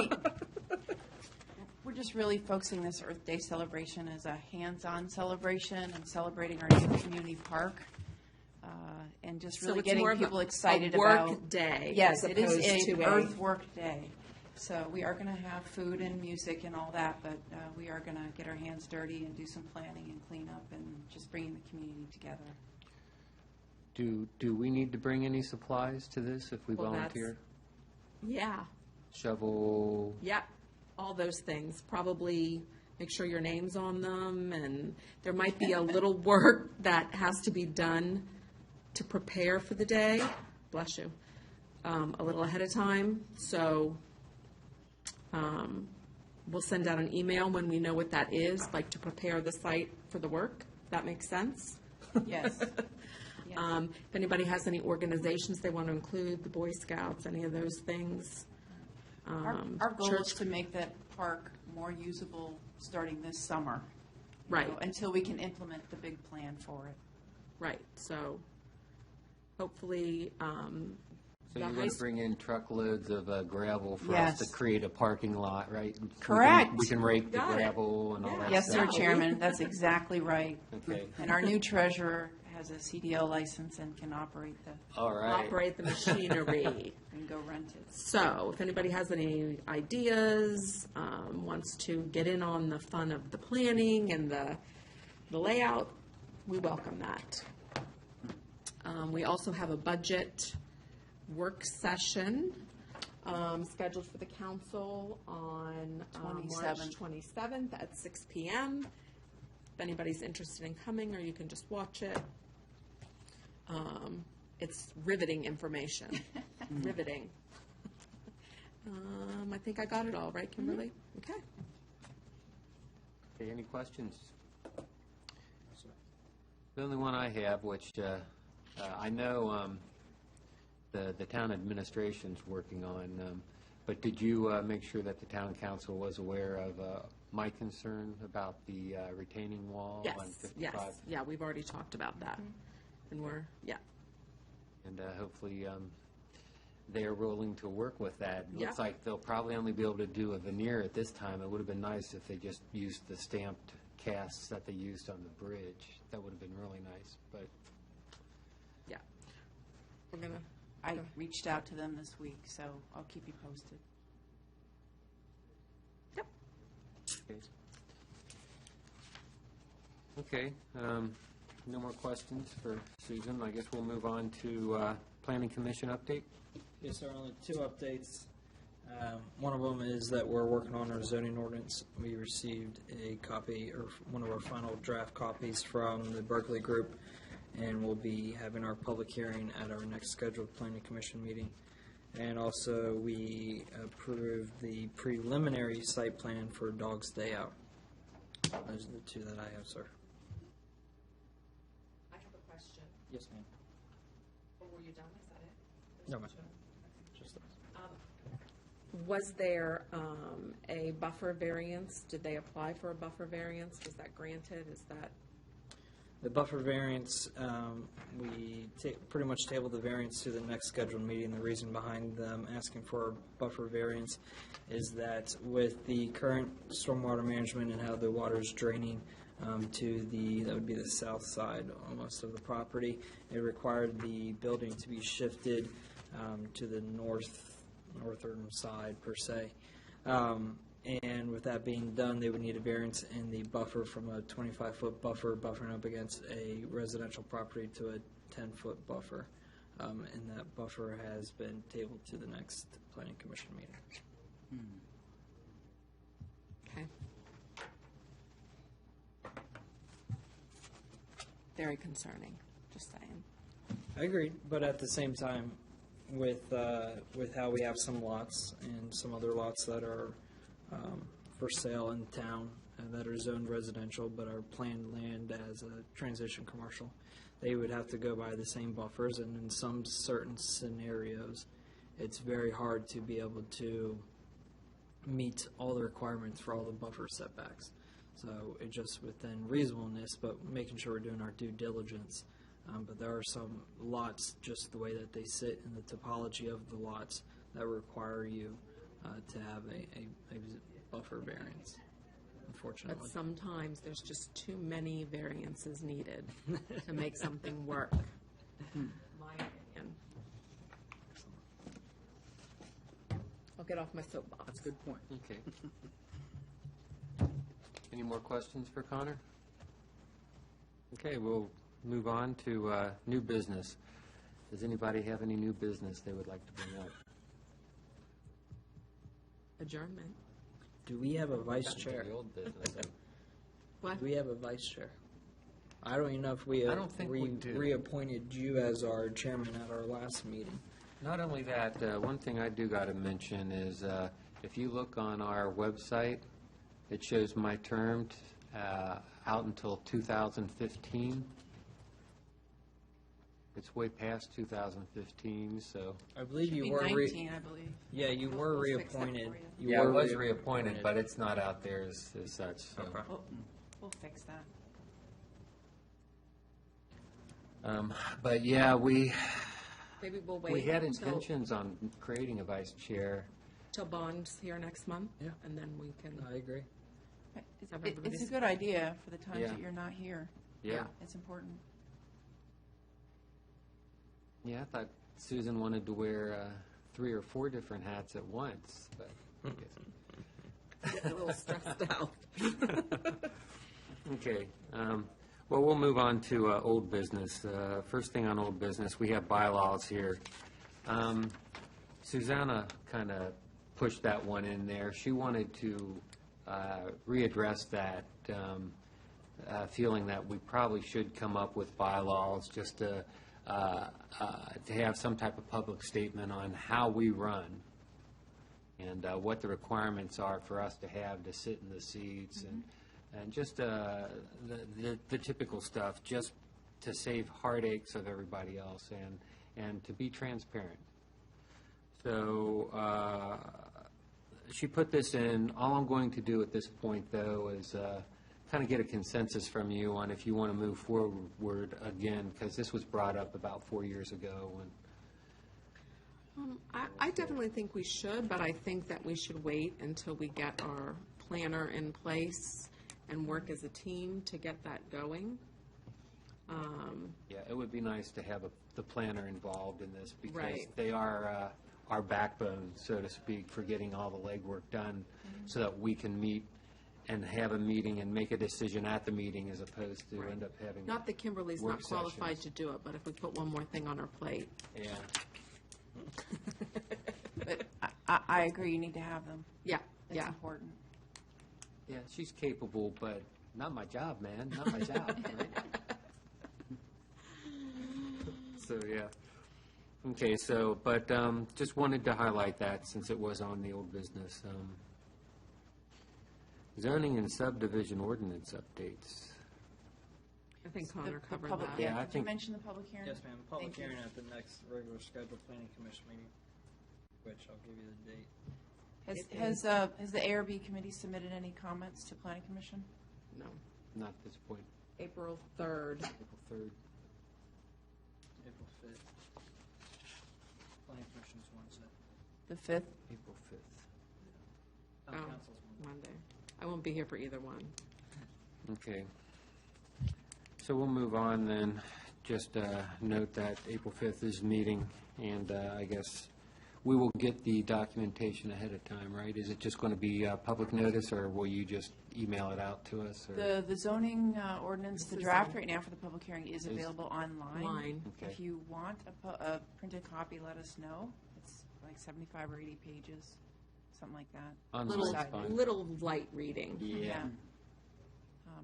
F: We're just really focusing this Earth Day celebration as a hands-on celebration and celebrating our new community park. And just
D: So
F: really
D: it's
F: getting
D: more of
F: people
D: a
F: excited
D: work
F: about.
D: day
F: Yes,
D: as
F: it is
D: opposed to
F: an
D: a-
F: Earth Work Day. So we are going to have food and music and all that, but we are going to get our hands dirty and do some planning and cleanup and just bringing the community together.
A: Do we need to bring any supplies to this if we
D: Well, that's-
A: volunteer?
D: Yeah.
A: Shovel?
D: Yeah, all those things. Probably make sure your name's on them, and there might be a little work that has to be done to prepare for the day. Bless you. A little ahead of time. So we'll send out an email when we know what that is, like to prepare the site for the work. That makes sense?
F: Yes.
D: If anybody has any organizations they want to include, the Boy Scouts, any of those things.
F: Our goal is
D: church-
F: to make that park more usable starting this summer.
D: Right.
F: Until we can implement the big plan for it.
D: Right, so hopefully,
A: So
D: the
A: you're
D: high
A: going to
D: s-
A: bring in truckloads of gravel for
F: Yes.
A: us to create a parking lot, right?
F: Correct.
A: We can rake the
D: Got it.
A: gravel and all that
F: Yes, sir,
A: stuff.
F: Chairman, that's exactly right.
A: Okay.
F: And our new treasurer has a CDL license and can operate
A: All right.
D: operate the machinery.
F: and go rent it.
D: So if anybody has any ideas, wants to get in on the fun of the planning and the layout, we welcome that. We also have a budget work session scheduled for the council on March 27th at 6 p.m. If anybody's interested in coming, or you can just watch it. It's riveting information. Riveting. I think I got it all, right, Kimberly? Okay.
A: Okay, any questions? The only one I have, which I know the town administration's working on, but did you make sure that the town council was aware of my concern about the retaining wall on
D: Yes,
A: 55?
D: yes. Yeah, we've already talked about that. And yeah.
A: And hopefully they're willing to work with that. It looks
D: Yeah.
A: like they'll probably only be able to do a veneer at this time. It would have been nice if they just used the stamped casts that they used on the bridge. That would have been really nice, but
D: Yeah. We're going to.
F: I reached out to them this week, so I'll keep you posted.
A: okay. No more questions for Susan. I guess we'll move on to Planning Commission update.
K: Yes, there are only two updates. One of them is that we're working on our zoning ordinance. We received a copy, or one of our final draft copies from the Berkeley Group, and we'll be having our public hearing at our next scheduled Planning Commission meeting. And also, we approved the preliminary site plan for Dog's Day Out. Those are the two that I have, sir.
D: I have a question.
K: Yes, ma'am.
D: Or were you done? Is that it?
K: No, ma'am. Just
D: Was there a buffer variance? Did they apply for a buffer variance? Was that granted? Is that?
K: The buffer variance, we pretty much tabled the variance to the next scheduled meeting. The reason behind them asking for a buffer variance is that with the current stormwater management and how the water is draining to that would be the south side almost of the property, it required the building to be shifted to the northern side per se. And with that being done, they would need a variance in the buffer from a 25-foot buffer buffering up against a residential property to a 10-foot buffer. And that buffer has been tabled to the next planning commission meeting.
D: Okay. Very concerning, just saying.
K: I agree, but at the same time, with how we have some lots and some other lots that are for sale in town that are zoned residential but are planned land as a transition commercial, they would have to go by the same buffers, and in some certain scenarios, it's very hard to be able to meet all the requirements for all the buffer setbacks. So it just within reasonableness, but making sure we're doing our due diligence. But there are some lots, just the way that they sit in the topology of the lots, that require you to have a buffer variance, unfortunately.
D: But sometimes there's just too many variances needed to make something work. My opinion. I'll get off my soapbox.
L: That's a good point.
A: Okay. Any more questions for Connor? Okay, we'll move on to new business. Does anybody have any new business they would like to bring up?
D: Adjournment.
K: Do we have a vice chair?
A: The old business.
D: What?
K: Do we have a vice chair? I don't even know if we
A: I don't think we do.
K: reappointed you as our chairman at our last meeting.
A: Not only that, one thing I do got to mention is if you look on our website, it shows my term out until 2015. It's way past 2015, so.
K: I believe you
F: Should be
K: were
F: 19, I believe.
K: Yeah, you
F: We'll-
K: were
F: we'll fix that
K: reappointed.
F: for you.
K: You
A: Yeah, I
K: were
A: was reappointed, but it's not out there as such, so.
F: We'll fix that.
A: But yeah, we
D: Maybe we'll wait.
A: we had
D: until-
A: intentions on creating a vice chair.
D: Till Bond's here next month.
K: Yeah.
D: And then we can.
K: I agree.
F: It's,
D: Have
F: it's a
D: everybody's-
F: good idea for the times
A: Yeah.
F: that you're not here.
A: Yeah.
F: It's important.
A: Yeah, I thought Susan wanted to wear 3 or 4 different hats at once, but I guess.
D: Getting a little stressed out.
A: Okay. Well, we'll move on to old business. First thing on old business, we have bylaws here. Susanna kind of pushed that one in there. She wanted to readdress that, feeling that we probably should come up with bylaws just to have some type of public statement on how we run and what the requirements are for us to have to sit in the seats and just the typical stuff, just to save heartaches of everybody else and to be transparent. So she put this in. All I'm going to do at this point, though, is kind of get a consensus from you on if you want to move forward again, because this was brought up about 4 years ago.
D: I definitely think we should, but I think that we should wait until we get our planner in place and work as a team to get that going.
A: Yeah, it would be nice to have the planner involved in this because
D: Right.
A: they are our backbone, so to speak, for getting all the legwork done so that we can meet and have a meeting and make a decision at the meeting as opposed to end up having
D: Not that Kimberly's
A: work
D: not qualified
A: sessions.
D: to do it, but if we put one more thing on our plate.
A: Yeah.
F: But I agree, you need to have them.
D: Yeah,
F: That's
D: yeah.
F: important.
A: Yeah, she's capable, but not my job, man. Not my job. Right? So, yeah. Okay, so, but just wanted to highlight that since it was on the old business. Zoning and subdivision ordinance updates.
D: I think Connor
F: The
D: covered
F: public-
D: that.
A: Yeah, I
F: Did you
A: think-
F: mention the public hearing?
K: Yes, ma'am. Public
F: Thank you.
K: hearing at the next regular scheduled planning commission meeting, which I'll give you the date.
F: Has the ARB committee submitted any comments to planning commission?
D: No,
A: Not at this point.
D: April 3rd.
A: April 3rd.
K: April 5th. Planning commission's Wednesday.
F: The 5th?
A: April 5th.
D: Oh,
K: Town council's Monday.
D: Monday. I won't be here for either one.
A: Okay. So we'll move on then. Just note that April 5th is meeting, and I guess we will get the documentation ahead of time, right? Is it just going to be public notice, or will you just email it out to us? Or?
F: The zoning ordinance, the
D: This is
F: draft
D: on-
F: right now for the public hearing is available online.
D: Online.
A: Okay.
F: If you want a printed copy, let us know. It's like 75 or 80 pages, something like that.
A: Online
D: Little,
A: is fine.
D: little light reading.
A: Yeah.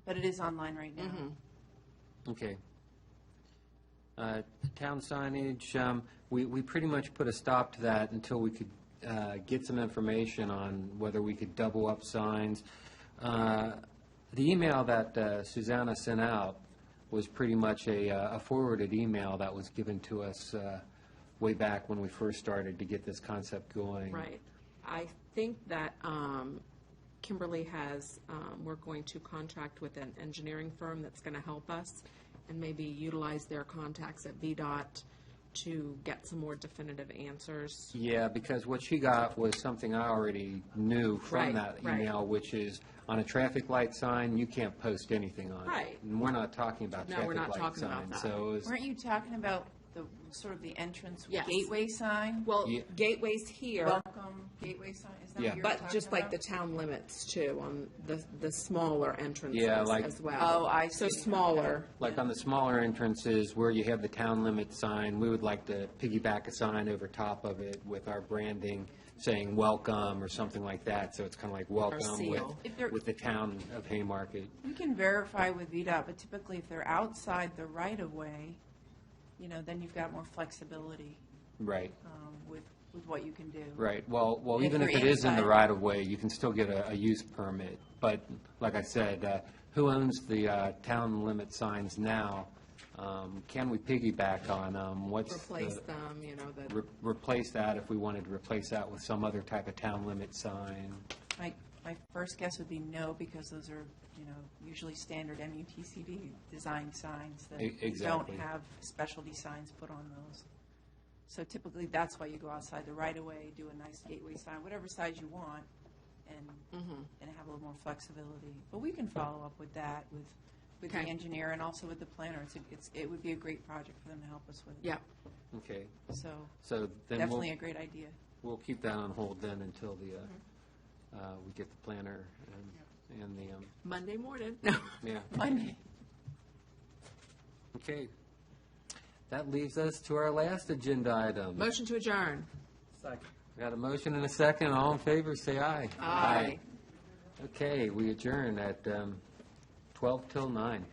F: But it is online right now.
A: Okay. Town signage, we pretty much put a stop to that until we could get some information on whether we could double up signs. The email that Susanna sent out was pretty much a forwarded email that was given to us way back when we first started to get this concept going.
D: Right. I think that Kimberly has, we're going to contract with an engineering firm that's going to help us and maybe utilize their contacts at VDOT to get some more definitive answers.
A: Yeah, because what she got was something I already knew from
D: Right,
A: that
D: right.
A: email, which is on a traffic light sign, you can't post anything on it.
D: Right.
A: And we're not talking about
D: No,
A: traffic
D: we're not
A: light
D: talking about
A: signs.
D: that.
A: So it was,
F: Weren't you talking about the sort of the entrance
D: Yes.
F: gateway sign?
D: Well,
A: Yeah.
D: gateways here,
F: Welcome gateway sign, is that
A: Yeah.
F: what you were
D: but
F: talking
D: just like
F: about?
D: the town limits too, on the smaller entrances
A: Yeah, like-
D: as well.
F: Oh, I
D: So
F: see.
D: smaller.
A: like on the smaller entrances where you have the town limit sign, we would like to piggyback a sign over top of it with our branding saying welcome or something like that. So it's kind of like welcome
D: seal.
F: If they're-
A: with the town of Haymarket.
F: You can verify with VDOT, but typically if they're outside the right-of-way, then you've got more flexibility
A: Right.
F: with what you can do.
A: Right, well,
F: If
A: even if
F: you're
A: it is in the
F: inside.
A: right-of-way, you can still get a use permit. But, like I said, who owns the town limit signs now? Can we piggyback on them? What's
D: Replace
A: the-
D: them, the.
A: Replace that if we wanted to replace that with some other type of town limit sign?
F: My first guess would be no, because those are, usually standard MUTCD design signs that don't
A: Exactly.
F: have specialty signs put on those. So typically, that's why you go outside the right-of-way, do a nice gateway sign, whatever size you want, and have a little more flexibility. But we can follow up with that, with the
D: Okay.
F: engineer and also with the planner. It would be a great project for them to help us with.
D: Yeah.
A: Okay,
F: So
A: so then
F: definitely a great idea.
A: we'll keep that on hold then until we get the planner and the,
D: Monday morning. No.
A: yeah.
F: Monday.
A: Okay. That leaves us to our last agenda item.
D: Motion to adjourn.
K: Second.
A: Got a motion and a second. All in favor, say aye.
D: Aye.
A: Okay, we adjourn at 12 till 9.